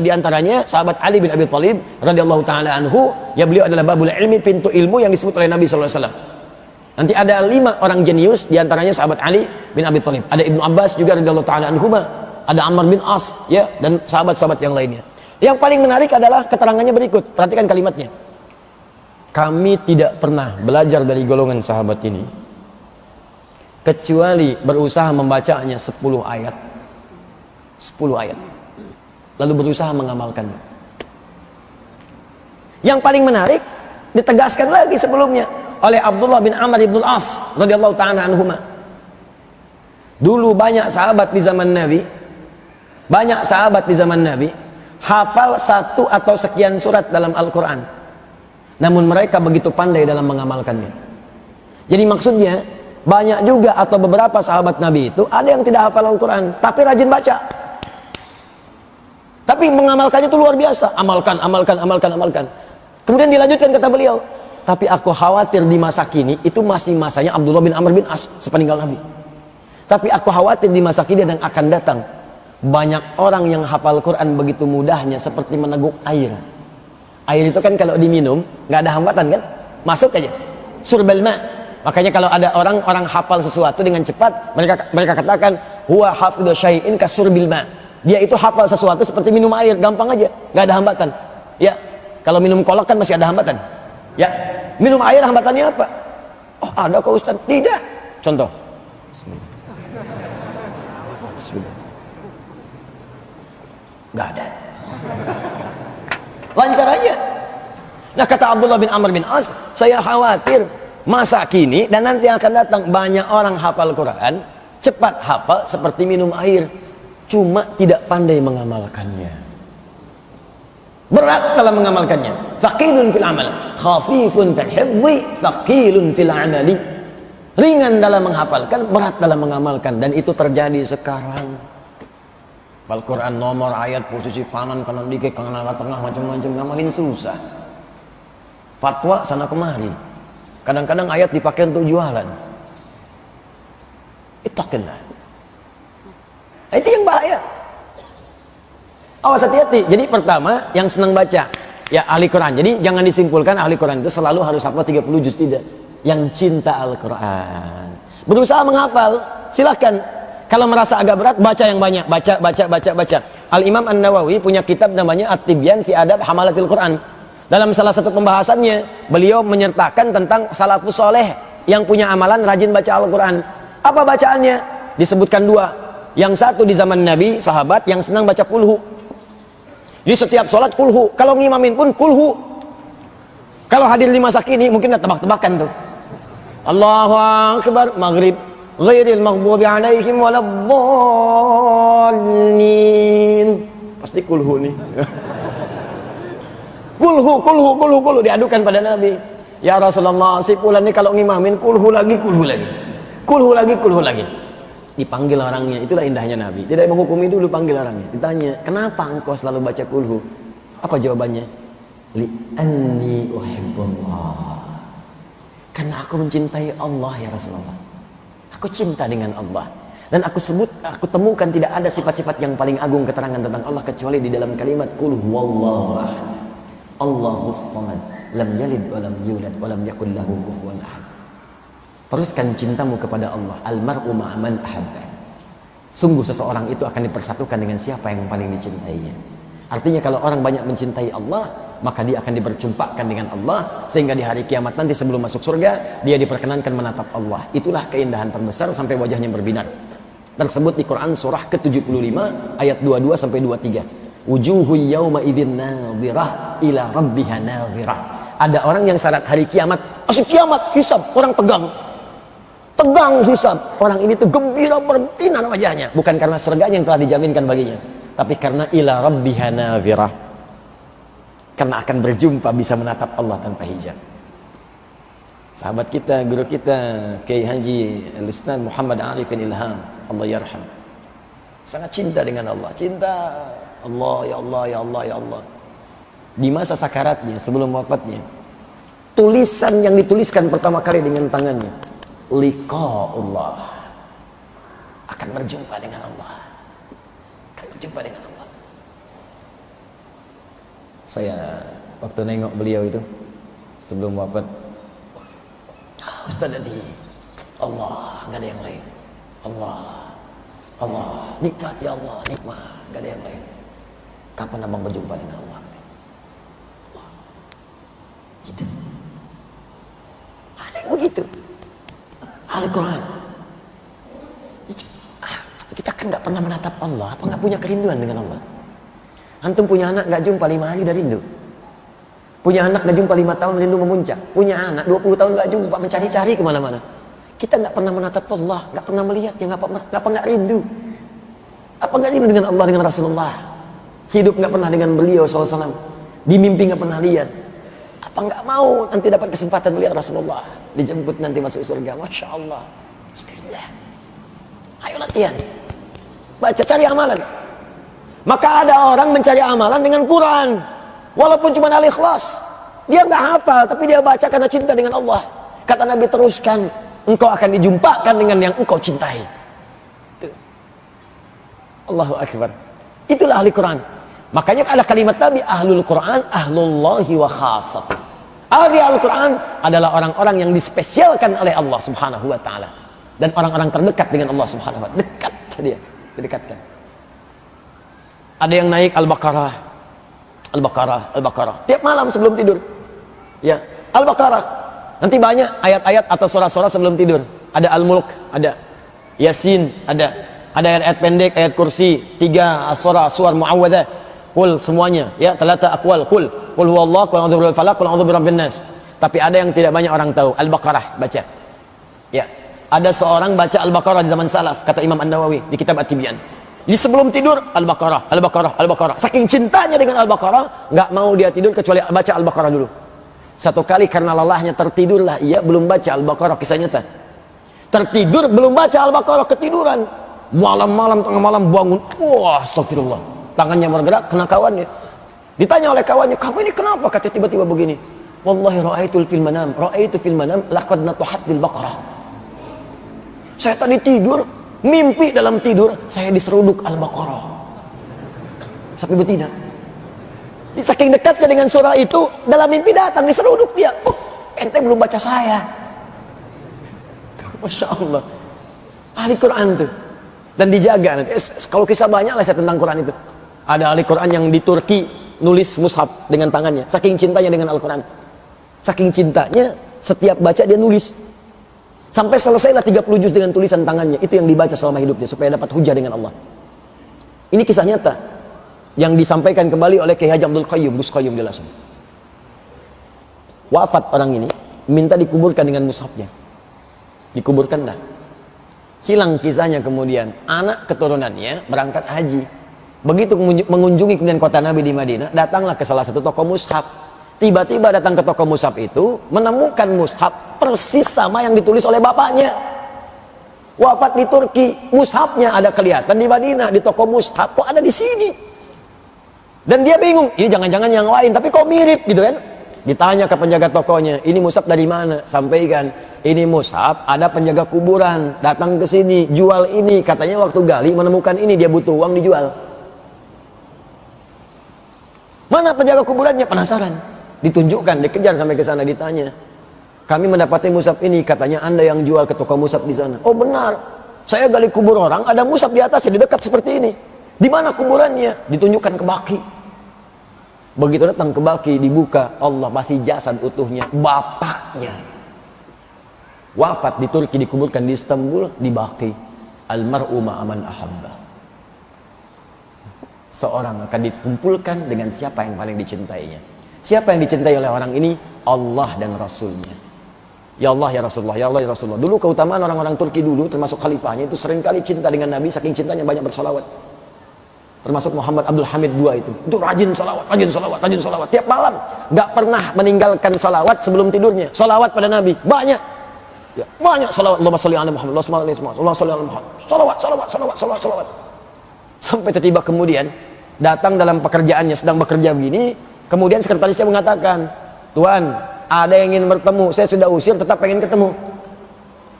di antaranya sahabat Ali bin Abi Thalib radhiyallahu taala anhu, ya beliau adalah babul ilmi, pintu ilmu yang disebut oleh Nabi sallallahu alaihi wasallam. Nanti ada 5 orang jenius, di antaranya sahabat Ali bin Abi Thalib. Ada Ibnu Abbas juga radhiyallahu taala anhuma, ada Ammar bin As, ya, dan sahabat-sahabat yang lainnya. Yang paling menarik adalah keterangannya berikut. Perhatikan kalimatnya. Kami tidak pernah belajar dari golongan sahabat ini kecuali berusaha membacanya 10 ayat. 10 ayat. Lalu berusaha mengamalkannya. Yang paling menarik ditegaskan lagi sebelumnya. oleh Abdullah bin Amr bin Al-As radhiyallahu ta'ala anhuma. Dulu banyak sahabat di zaman Nabi, hafal satu atau sekian surat dalam Al-Quran, namun mereka begitu pandai dalam mengamalkannya. Jadi maksudnya banyak juga atau beberapa sahabat Nabi itu ada yang tidak hafal Al-Quran tapi rajin baca, tapi mengamalkannya itu luar biasa. Amalkan. Kemudian dilanjutkan kata beliau, tapi aku khawatir di masa kini, itu masih masanya Abdullah bin Amr bin As sepeninggal Nabi, tapi aku khawatir di masa kini dan akan datang, banyak orang yang hafal Quran begitu mudahnya seperti meneguk air. Air itu kan kalau diminum nggak ada hambatan kan, masuk aja, surbal ma. Makanya kalau ada orang hafal sesuatu dengan cepat, mereka katakan huwa hafidhu syai'in kasurbil ma. Dia itu hafal sesuatu seperti minum air, gampang aja, nggak ada hambatan. Ya, kalau minum kolak kan masih ada hambatan. Ya, minum air hambatannya apa? Oh, ada kok Ustaz? Tidak. Contoh. Bismillah. Nggak ada. Lancar aja. Nah, kata Abdullah bin Amr bin As, saya khawatir masa kini dan nanti akan datang banyak orang hafal Quran, cepat hafal seperti minum air, cuma tidak pandai mengamalkannya. Berat dalam mengamalkannya. Thaqilun fil amal, khafifun fil hifdhi, thaqilun fil amali. Ringan dalam menghafalkan, berat dalam mengamalkan, dan itu terjadi sekarang. Al-Quran nomor ayat posisi kanan dikit, kanan tengah, macam-macam, ngamalin susah. Fatwa sana kemari. Kadang-kadang ayat dipakai untuk jualan. Ittaqillah. Itu yang bahaya. Awas, hati-hati. Jadi pertama yang senang baca ya ahli Quran. Jadi jangan disimpulkan ahli Quran itu selalu harus hafal 30 juz, tidak. Yang cinta Al-Quran, berusaha menghafal, silahkan. Kalau merasa agak berat, baca yang banyak, baca. Al-Imam An-Nawawi punya kitab namanya At-Tibyan fi Adab Hamalatil Quran. Dalam salah satu pembahasannya, beliau menyertakan tentang salafus soleh yang punya amalan rajin baca Al-Quran. Apa bacaannya? Disebutkan dua. Yang satu di zaman Nabi, sahabat yang senang baca kulhu. Jadi setiap sholat kulhu, kalau ngimamin pun kulhu. Kalau hadir di masa kini mungkin ada tebak-tebakan tuh. Allahu Akbar, maghrib, ghairil maghdubi alaihim waladdallin. Pasti kulhu nih. kulhu diadukan pada Nabi. Ya Rasulullah, si fulan ini kalau ngimamin kulhu lagi. Dipanggil orangnya, itulah indahnya Nabi. Tidak menghukumi dulu, panggil orangnya. Ditanya, kenapa engkau selalu baca kulhu? Apa jawabannya? Li'anni uhibbullah. Karena aku mencintai Allah ya Rasulullah. Aku cinta dengan Allah. Dan aku temukan tidak ada sifat-sifat yang paling agung keterangan tentang Allah kecuali di dalam kalimat qul huwallahu ahad. Allahus samad. Lam yalid wa lam yulad wa lam yakul lahu kufuwan ahad. Teruskan cintamu kepada Allah. Al-mar'u ma'aman ahabba. Sungguh seseorang itu akan dipersatukan dengan siapa yang paling dicintainya. Artinya kalau orang banyak mencintai Allah, maka dia akan diperjumpakan dengan Allah, sehingga di hari kiamat nanti sebelum masuk surga dia diperkenankan menatap Allah. Itulah keindahan terbesar sampai wajahnya berbinar. Tersebut di Quran surah ke-75 ayat 22 sampai 23. Wujuhu yawma idzin nadhirah ila rabbiha nadhirah. Ada orang yang syarat hari kiamat, masuk kiamat, hisab, orang tegang hisab. Orang ini tuh gembira berbinar wajahnya, bukan karena surganya yang telah dijaminkan baginya, tapi karena ila rabbiha nadhirah, karena akan berjumpa, bisa menatap Allah tanpa hijab. Sahabat kita, guru kita Kiai Haji Al-Ustaz Muhammad Arifin Ilham, Allah yarham, sangat cinta dengan Allah. Cinta Allah, ya Allah, ya Allah, ya Allah. Di masa sakaratnya, sebelum wafatnya, tulisan yang dituliskan pertama kali dengan tangannya, liqa'ullah, akan berjumpa dengan Allah, akan berjumpa dengan Allah. Saya waktu nengok beliau itu sebelum wafat, Ustaz tadi Allah, nggak ada yang lain. Allah, nikmat ya Allah, nikmat, nggak ada yang lain. Kapan abang berjumpa dengan Allah? Gitu. Ada yang begitu. Al-Quran. Kita kan nggak pernah menatap Allah, apa nggak punya kerinduan dengan Allah? Antum punya anak nggak jumpa 5 hari dah rindu. Punya anak nggak jumpa 5 tahun rindu memuncak. Punya anak 20 tahun nggak jumpa, mencari-cari kemana-mana. Kita nggak pernah menatap Allah, nggak pernah melihat, ya apa nggak rindu? Apa nggak rindu dengan Allah, dengan Rasulullah? Hidup nggak pernah dengan beliau SAW. Di mimpi nggak pernah lihat. Apa nggak mau nanti dapat kesempatan melihat Rasulullah, dijemput nanti masuk surga? Masya Allah. Itu dia. Ayo latihan, baca, cari amalan. Maka ada orang mencari amalan dengan Quran, walaupun cuma al-ikhlas. Dia nggak hafal, tapi dia baca karena cinta dengan Allah. Kata Nabi, teruskan, engkau akan dijumpakan dengan yang engkau cintai. Itu. Allahu Akbar. Itulah ahli Quran. Makanya ada kalimat Nabi, ahlul Quran, ahlullahi wa khasat. Ahli Al-Quran adalah orang-orang yang dispesialkan oleh Allah Subhanahu wa ta'ala. Dan orang-orang terdekat dengan Allah Subhanahu wa ta'ala. Dekat dia, didekatkan. Ada yang naik Al-Baqarah. Al-Baqarah, Al-Baqarah. Tiap malam sebelum tidur. Ya, Al-Baqarah. Nanti banyak ayat-ayat atau surah-surah sebelum tidur. Ada Al-Mulk, ada Yasin, ada ayat-ayat pendek, ayat kursi, 3 surah Mu'awwadah. Kul semuanya, ya, 3 aqwal. Kul huwallahu, kul a'udzu birabbil falaq, kul a'udzu birabbin nas. Tapi ada yang tidak banyak orang tahu. Al-Baqarah baca. Ya, ada seorang baca Al-Baqarah di zaman salaf, kata Imam An-Nawawi di kitab At-Tibyan. Di sebelum tidur Al-Baqarah, Al-Baqarah, Al-Baqarah. Saking cintanya dengan Al-Baqarah, nggak mau dia tidur kecuali baca Al-Baqarah dulu. Satu kali karena lelahnya tertidurlah ia belum baca Al-Baqarah, kisah nyata. Tertidur belum baca Al-Baqarah, ketiduran. Malam-malam, tengah malam bangun. Wah, astagfirullah. Tangannya bergerak, kena kawannya. Ditanya oleh kawannya, kamu ini kenapa? Kata tiba-tiba begini, wallahi ra'aitu fil manam laqad natuhatil baqarah. Saya tadi tidur, mimpi dalam tidur saya diseruduk Al-Baqarah. Sampai betina. Saking dekatnya dengan surah itu, dalam mimpi datang diseruduk dia. Ente belum baca saya. Masya Allah. Ahli Quran tuh. Dan dijaga nanti. Kalau kisah banyak lah saya tentang Quran itu. Ada ahli Quran yang di Turki nulis mushaf dengan tangannya, saking cintanya dengan Al-Quran. Saking cintanya, setiap baca dia nulis. Sampai selesailah 30 juz dengan tulisan tangannya. Itu yang dibaca selama hidupnya, supaya dapat hujah dengan Allah. Ini kisah nyata yang disampaikan kembali oleh Kiai Haji Abdul Qayyum, Gus Qayyum di Lasem. Wafat orang ini, minta dikuburkan dengan mushafnya. Dikuburkan dah. Hilang kisahnya kemudian. Anak keturunannya berangkat haji. Begitu mengunjungi kemudian kota Nabi di Madinah, datanglah ke salah satu toko mushaf. Tiba-tiba datang ke toko mushaf itu, menemukan mushaf persis sama yang ditulis oleh bapaknya. Wafat di Turki, mushafnya ada kelihatan di Madinah, di toko mushaf, kok ada di sini? Dan dia bingung, ini jangan-jangan yang lain, tapi kok mirip gitu kan? Ditanya ke penjaga tokonya, ini mushaf dari mana? Sampaikan, ini mushaf ada penjaga kuburan, datang ke sini, jual ini. Katanya waktu gali menemukan ini, dia butuh uang dijual. Mana penjaga kuburannya? Penasaran. Ditunjukkan, dikejar sampai ke sana, ditanya. Kami mendapati mushaf ini, katanya Anda yang jual ke toko mushaf di sana. Oh benar. Saya gali kubur orang, ada mushaf di atasnya, di dekat seperti ini. Di mana kuburannya? Ditunjukkan ke Baqi. Begitu datang ke Baqi, dibuka, Allah masih jasad utuhnya, bapaknya. Wafat di Turki, dikuburkan di Istanbul, di Baqi. Almar'u ma'aman ahabba. Seorang akan dikumpulkan dengan siapa yang paling dicintainya. Siapa yang dicintai oleh orang ini? Allah dan Rasulnya. Ya Allah ya Rasulullah, ya Allah ya Rasulullah. Dulu keutamaan orang-orang Turki dulu, termasuk khalifahnya, itu seringkali cinta dengan Nabi, saking cintanya banyak bersalawat. Termasuk Muhammad Abdul Hamid II itu rajin salawat, rajin salawat, rajin salawat. Tiap malam, gak pernah meninggalkan salawat sebelum tidurnya. Salawat pada Nabi, banyak. Ya, banyak salawat. Allahumma sholli ala Muhammad, Allahumma sholli ala Muhammad. Salawat, salawat, salawat, salawat, salawat. Sampai tiba kemudian datang dalam pekerjaannya, sedang bekerja begini, kemudian sekretarisnya mengatakan, Tuan, ada yang ingin bertemu, saya sudah usir, tetap pengen ketemu.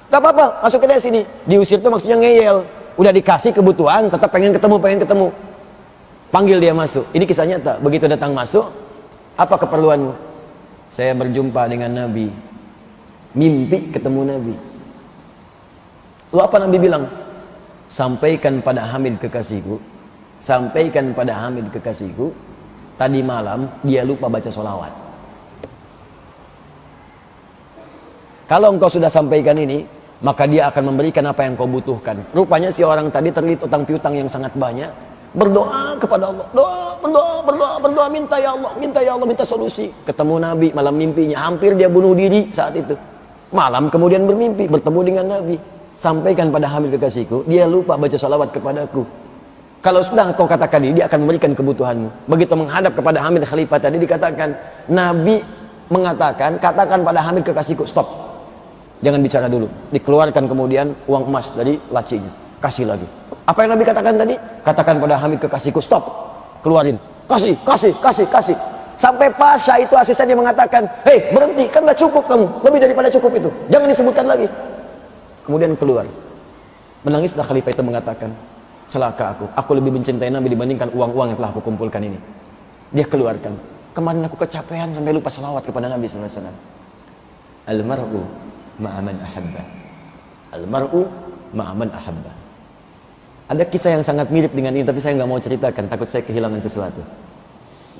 Gak apa-apa, masuk ke sini. Diusir itu maksudnya ngeyel, udah dikasih kebutuhan, tetap pengen ketemu, pengen ketemu. Panggil dia masuk. Ini kisah nyata. Begitu datang masuk, apa keperluanmu? Saya berjumpa dengan Nabi, mimpi ketemu Nabi. Lalu apa Nabi bilang? Sampaikan pada Hamid kekasihku, sampaikan pada Hamid kekasihku, tadi malam dia lupa baca sholawat. Kalau engkau sudah sampaikan ini, maka dia akan memberikan apa yang kau butuhkan. Rupanya si orang tadi terlilit utang piutang yang sangat banyak. berdoa kepada Allah, berdoa, minta ya Allah, minta solusi. Ketemu Nabi, malam mimpinya hampir dia bunuh diri saat itu. Malam kemudian bermimpi bertemu dengan Nabi. Sampaikan pada Hamid kekasihku, dia lupa baca salawat kepadaku. Kalau sudah kau katakan ini, dia akan memberikan kebutuhanmu. Begitu menghadap kepada Hamid Khalifah tadi dikatakan, Nabi mengatakan, katakan pada Hamid kekasihku, stop, jangan bicara dulu. Dikeluarkan kemudian uang emas dari lacinya, kasih lagi. Apa yang Nabi katakan tadi? Katakan pada Hamid kekasihku, stop, keluarin, kasih. Sampai Pasha itu asistennya mengatakan, hei berhenti, kan udah cukup kamu, lebih daripada cukup itu, jangan disebutkan lagi. Kemudian keluar, menangislah Khalifah itu mengatakan, celaka aku lebih mencintai Nabi dibandingkan uang-uang yang telah aku kumpulkan ini. Dia keluarkan, kemarin aku kecapean sampai lupa salawat kepada Nabi SAW. Al-mar'u ma'aman ahabba, al-mar'u ma'aman ahabba. Ada kisah yang sangat mirip dengan ini, tapi saya nggak mau ceritakan, takut saya kehilangan sesuatu.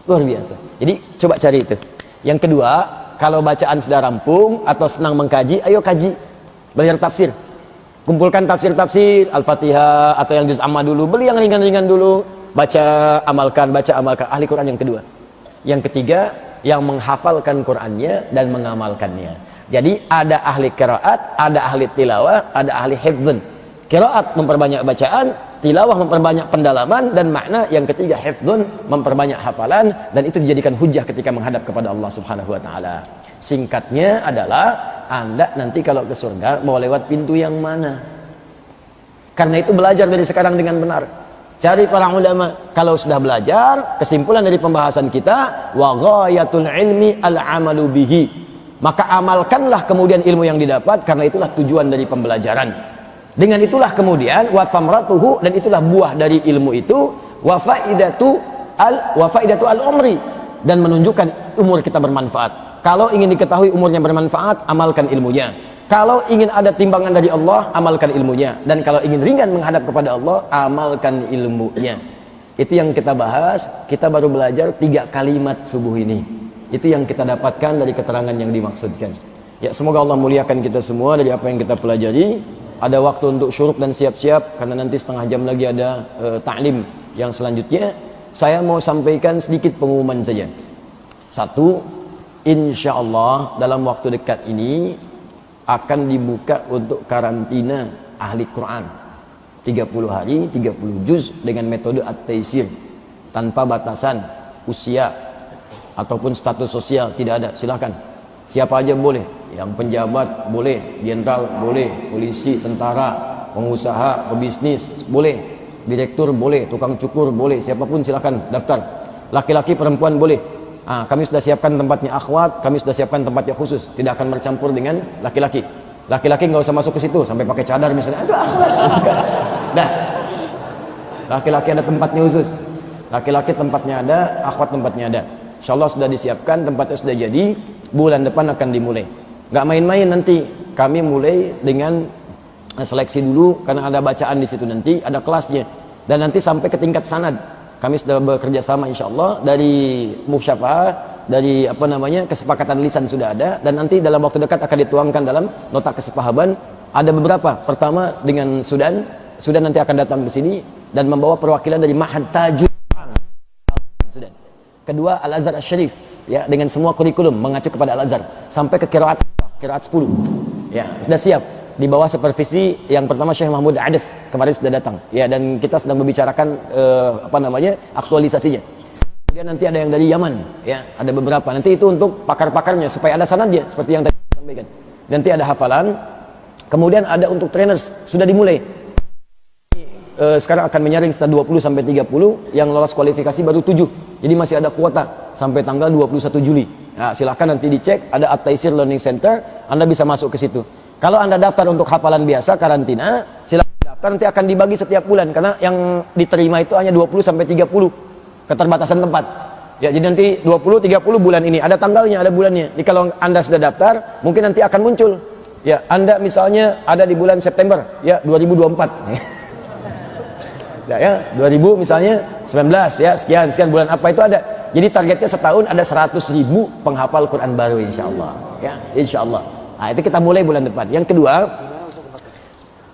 Luar biasa. Jadi coba cari itu. Yang kedua, kalau bacaan sudah rampung atau senang mengkaji, ayo kaji, belajar tafsir. Kumpulkan tafsir-tafsir Al-Fatihah atau yang juz amma dulu, beli yang ringan-ringan dulu, baca amalkan ahli Quran yang kedua. Yang ketiga, yang menghafalkan Qurannya dan mengamalkannya. Jadi ada ahli qiraat, ada ahli tilawah, ada ahli hifdzun. Qiraat memperbanyak bacaan, tilawah memperbanyak pendalaman, dan makna yang ketiga hifdzun memperbanyak hafalan, dan itu dijadikan hujah ketika menghadap kepada Allah Subhanahu wa taala. Singkatnya adalah, Anda nanti kalau ke surga mau lewat pintu yang mana? Karena itu belajar dari sekarang dengan benar. Cari para ulama. Kalau sudah belajar, kesimpulan dari pembahasan kita, wa ghayatul ilmi al-amalu bihi. Maka amalkanlah kemudian ilmu yang didapat, karena itulah tujuan dari pembelajaran. Dengan itulah kemudian wa thamratuhu, dan itulah buah dari ilmu itu, wa faidatu al-umri, dan menunjukkan umur kita bermanfaat. Kalau ingin diketahui umurnya bermanfaat, amalkan ilmunya. Kalau ingin ada timbangan dari Allah, amalkan ilmunya. Dan kalau ingin ringan menghadap kepada Allah, amalkan ilmunya. Itu yang kita bahas. Kita baru belajar 3 kalimat subuh ini. Itu yang kita dapatkan dari keterangan yang dimaksudkan. Ya, semoga Allah muliakan kita semua dari apa yang kita pelajari. Ada waktu untuk syuruk dan siap-siap, karena nanti setengah jam lagi ada ta'lim yang selanjutnya. Saya mau sampaikan sedikit pengumuman saja. Satu, insya Allah dalam waktu dekat ini akan dibuka untuk karantina ahli Quran 30 hari, 30 juz dengan metode at-taisir, tanpa batasan usia ataupun status sosial, tidak ada. Silakan, siapa aja boleh, yang penjabat boleh, jenderal boleh, polisi, tentara, pengusaha, pebisnis boleh, direktur boleh, tukang cukur boleh, siapapun silakan daftar. Laki-laki perempuan boleh. Kami sudah siapkan tempatnya akhwat, kami sudah siapkan tempatnya khusus, tidak akan bercampur dengan laki-laki. Laki-laki nggak usah masuk ke situ sampai pakai cadar misalnya. Itu akhwat. Dah. Laki-laki ada tempatnya khusus. Laki-laki tempatnya ada, akhwat tempatnya ada. Insyaallah sudah disiapkan, tempatnya sudah jadi. Bulan depan akan dimulai. Nggak main-main nanti. Kami mulai dengan seleksi dulu, karena ada bacaan di situ nanti, ada kelasnya. Dan nanti sampai ke tingkat sanad. Kami sudah bekerja sama insyaallah, dari musyafahah, dari kesepakatan lisan sudah ada, dan nanti dalam waktu dekat akan dituangkan dalam nota kesepahaman. Ada beberapa. Pertama dengan Sudan nanti akan datang ke sini dan membawa perwakilan dari Ma'had Tajul Sudan. Kedua Al-Azhar Asy-Syarif, ya, dengan semua kurikulum mengacu kepada Al-Azhar sampai ke qiraat 10. Ya, sudah siap. Di bawah supervisi yang pertama Syekh Mahmud Ades kemarin sudah datang, ya, dan kita sedang membicarakan aktualisasinya. Kemudian nanti ada yang dari Yaman, ya, ada beberapa. Nanti itu untuk pakar-pakarnya supaya ada sanadnya seperti yang tadi saya sampaikan. Nanti ada hafalan. Kemudian ada untuk trainers, sudah dimulai. Sekarang akan menyaring setelah 20 sampai 30, yang lolos kualifikasi baru 7. Jadi masih ada kuota sampai tanggal 21 Juli. Nah, silakan nanti dicek, ada At-Taisir Learning Center, Anda bisa masuk ke situ. Kalau Anda daftar untuk hafalan biasa karantina, silakan daftar, nanti akan dibagi setiap bulan, karena yang diterima itu hanya 20 sampai 30, keterbatasan tempat. Ya, jadi nanti 20 30 bulan ini ada tanggalnya, ada bulannya. Jadi kalau Anda sudah daftar, mungkin nanti akan muncul. Ya, Anda misalnya ada di bulan September, ya, 2024. Ya, 2000 misalnya 19, ya, sekian bulan apa itu ada. Jadi targetnya setahun ada 100.000 penghafal Quran baru insyaallah. Ya, insyaallah. Nah, itu kita mulai bulan depan. Yang kedua,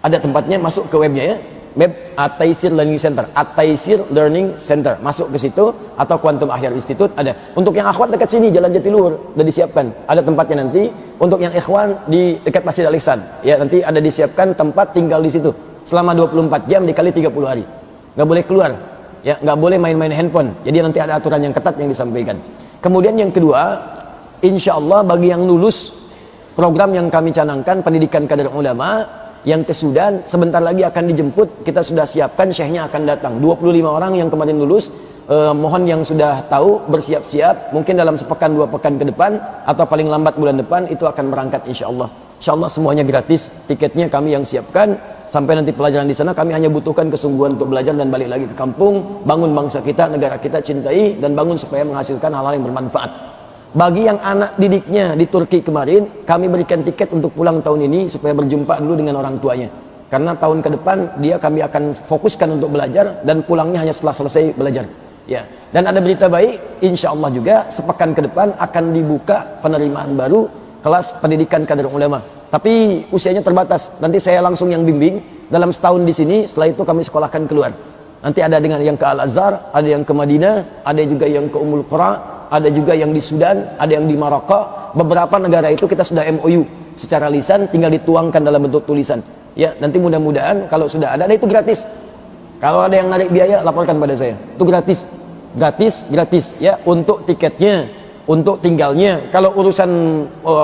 ada tempatnya, masuk ke webnya, ya. MEB At-Taisir Learning Center, At-Taisir Learning Center, masuk ke situ, atau Quantum Ahyar Institute ada. Untuk yang akhwat dekat sini Jalan Jatiluhur sudah disiapkan, ada tempatnya nanti. Untuk yang ikhwan di dekat Masjid Al-Ihsan, ya nanti ada disiapkan tempat tinggal di situ selama 24 jam dikali 30 hari, nggak boleh keluar, ya nggak boleh main-main handphone. Jadi nanti ada aturan yang ketat yang disampaikan. Kemudian yang kedua, insya Allah bagi yang lulus program yang kami canangkan pendidikan kader ulama yang ke Sudan sebentar lagi akan dijemput, kita sudah siapkan, syekhnya akan datang 25 orang yang kemarin lulus. Mohon yang sudah tahu bersiap-siap, mungkin dalam sepekan 2 pekan ke depan atau paling lambat bulan depan itu akan berangkat insya Allah. Insya Allah semuanya gratis, tiketnya kami yang siapkan. Sampai nanti pelajaran di sana kami hanya butuhkan kesungguhan untuk belajar dan balik lagi ke kampung, bangun bangsa kita, negara kita cintai, dan bangun supaya menghasilkan hal-hal yang bermanfaat. Bagi yang anak didiknya di Turki kemarin, kami berikan tiket untuk pulang tahun ini supaya berjumpa dulu dengan orang tuanya. Karena tahun ke depan kami akan fokuskan untuk belajar dan pulangnya hanya setelah selesai belajar. Ya. Dan ada berita baik, insya Allah juga sepekan ke depan akan dibuka penerimaan baru kelas pendidikan kader ulama. Tapi usianya terbatas. Nanti saya langsung yang bimbing dalam setahun di sini. Setelah itu kami sekolahkan keluar. Nanti ada dengan yang ke Al-Azhar, ada yang ke Madinah, ada juga yang ke Ummul Qura, ada juga yang di Sudan, ada yang di Maroko. Beberapa negara itu kita sudah MOU secara lisan, tinggal dituangkan dalam bentuk tulisan. Ya, nanti mudah-mudahan kalau sudah ada itu gratis. Kalau ada yang narik biaya, laporkan pada saya. Itu gratis. Gratis ya, untuk tiketnya, untuk tinggalnya. Kalau urusan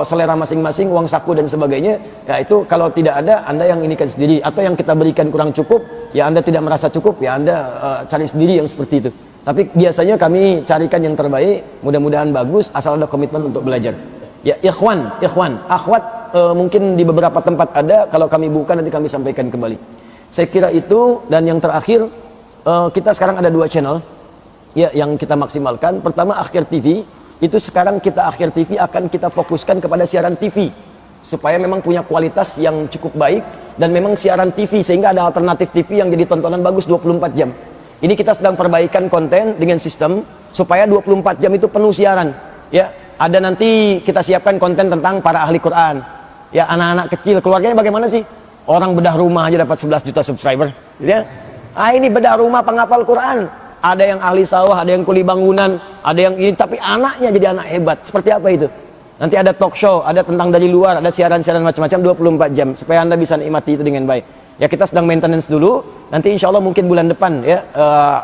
selera masing-masing, uang saku dan sebagainya, ya itu kalau tidak ada, Anda yang inikan sendiri. Atau yang kita berikan kurang cukup, ya Anda tidak merasa cukup, ya Anda cari sendiri yang seperti itu. Tapi biasanya kami carikan yang terbaik, mudah-mudahan bagus, asal ada komitmen untuk belajar. Ya, ikhwan, akhwat, mungkin di beberapa tempat ada, kalau kami buka nanti kami sampaikan kembali. Saya kira itu. Dan yang terakhir, kita sekarang ada 2 channel ya yang kita maksimalkan. Pertama, Akhir TV. Itu sekarang Akhir TV akan kita fokuskan kepada siaran TV supaya memang punya kualitas yang cukup baik, dan memang siaran TV sehingga ada alternatif TV yang jadi tontonan bagus 24 jam. Ini kita sedang perbaikan konten dengan sistem supaya 24 jam itu penuh siaran. Ya, ada nanti kita siapkan konten tentang para ahli Quran. Ya, anak-anak kecil, keluarganya bagaimana sih? Orang bedah rumah aja dapat 11 juta subscriber, ya. Ini bedah rumah penghafal Quran. Ada yang ahli sawah, ada yang kuli bangunan, ada yang ini, tapi anaknya jadi anak hebat. Seperti apa itu? Nanti ada talk show, ada tentang dari luar, ada siaran-siaran macam-macam 24 jam supaya Anda bisa nikmati itu dengan baik. Ya, kita sedang maintenance dulu. Nanti insya Allah mungkin bulan depan ya,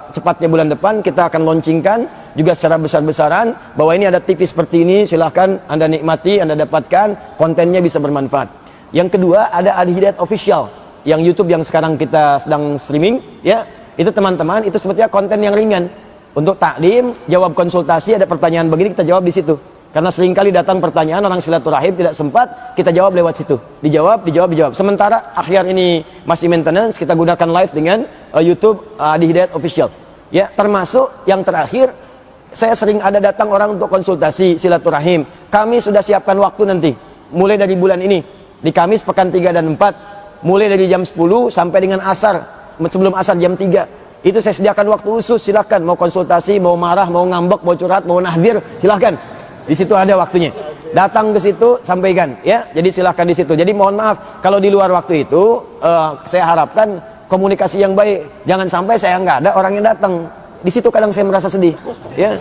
cepatnya bulan depan kita akan launchingkan juga secara besar-besaran bahwa ini ada TV seperti ini, silahkan Anda nikmati, Anda dapatkan, kontennya bisa bermanfaat. Yang kedua, ada Al Hidayat Official yang YouTube yang sekarang kita sedang streaming ya. Itu teman-teman, itu sebetulnya konten yang ringan untuk taklim, jawab konsultasi, ada pertanyaan begini kita jawab di situ. Karena seringkali datang pertanyaan orang silaturahim tidak sempat, kita jawab lewat situ. Dijawab. Sementara Akhyar ini masih maintenance, kita gunakan live dengan YouTube di Hidayat Official. Ya, termasuk yang terakhir, saya sering ada datang orang untuk konsultasi silaturahim. Kami sudah siapkan waktu nanti, mulai dari bulan ini, di Kamis pekan 3 dan 4, mulai dari jam 10 sampai dengan asar, sebelum asar jam 3. Itu saya sediakan waktu khusus, silahkan mau konsultasi, mau marah, mau ngambek, mau curhat, mau nahdir, silahkan. Di situ ada waktunya. Datang ke situ, sampaikan ya. Jadi silahkan di situ. Jadi mohon maaf kalau di luar waktu itu, saya harapkan komunikasi yang baik. Jangan sampai saya nggak ada, orang yang datang. Di situ kadang saya merasa sedih, ya.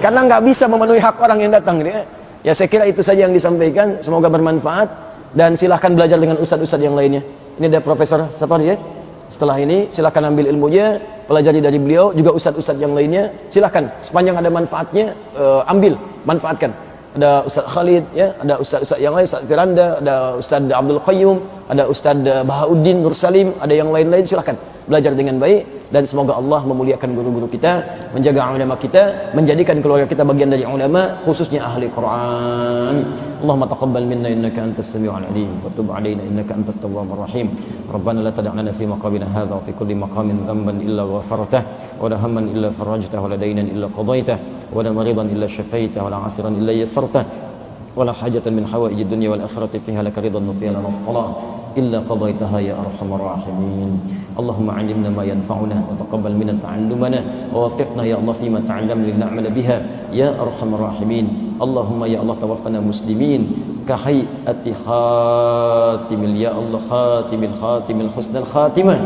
Karena nggak bisa memenuhi hak orang yang datang, ya. Ya, saya kira itu saja yang disampaikan. Semoga bermanfaat dan silahkan belajar dengan ustadz-ustadz yang lainnya. Ini ada Profesor Sapari ya. Setelah ini silahkan ambil ilmunya, pelajari dari beliau, juga ustadz-ustadz yang lainnya. Silahkan, sepanjang ada manfaatnya, ambil, manfaatkan. Ada Ustadz Khalid, ya, ada ustadz-ustadz yang lain, Ustadz Firanda, ada Ustadz Abdul Qayyum, ada Ustadz Bahauddin Nur Salim, ada yang lain-lain. Silahkan belajar dengan baik, dan semoga Allah memuliakan guru-guru kita, menjaga ulama kita, menjadikan keluarga kita bagian dari ulama, khususnya ahli Quran. Allahumma taqabbal minna innaka antas samiul alim wa tub alaina innaka antat tawwabur rahim. Rabbana la tad'na fi maqamina hadha wa fi kulli maqamin dhanban illa ghafartah wa la hamman illa farajtah wa la daynan illa qadaitah wa la maridan illa shafaitah wa la 'asiran illa yassartah wa la hajatan min hawaijid dunya wal akhirati fiha laka ridan wa fiha lana as-salah illa qadaitaha ya arhamar rahimin. Allahumma 'allimna ma yanfa'una wa taqabbal minna ta'allumana wa waffiqna ya Allah fima ta'allamna lin'amala biha ya arhamar rahimin. Allahumma ya Allah tawaffana muslimin ka hayati khatimil ya Allah khatimil husnal khatimah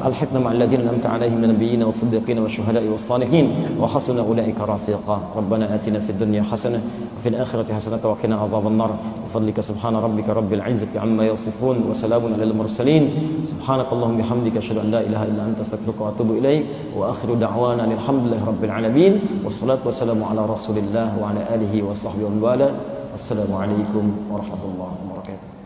ألحقنا مع الذين أنعمت عليهم من النبيين والصديقين والشهداء والصالحين وحسن أولئك رفيقا. ربنا آتنا في الدنيا حسنة وفي الآخرة حسنة وقنا عذاب النار بفضلك سبحان ربك رب العزة عما يصفون وسلام على المرسلين سبحانك اللهم وبحمدك أشهد أن لا إله إلا أنت أستغفرك وأتوب إليك وآخر دعوانا الحمد لله رب العالمين والصلاة والسلام على رسول الله وعلى آله وصحبه ومن والاه. السلام عليكم ورحمة الله وبركاته.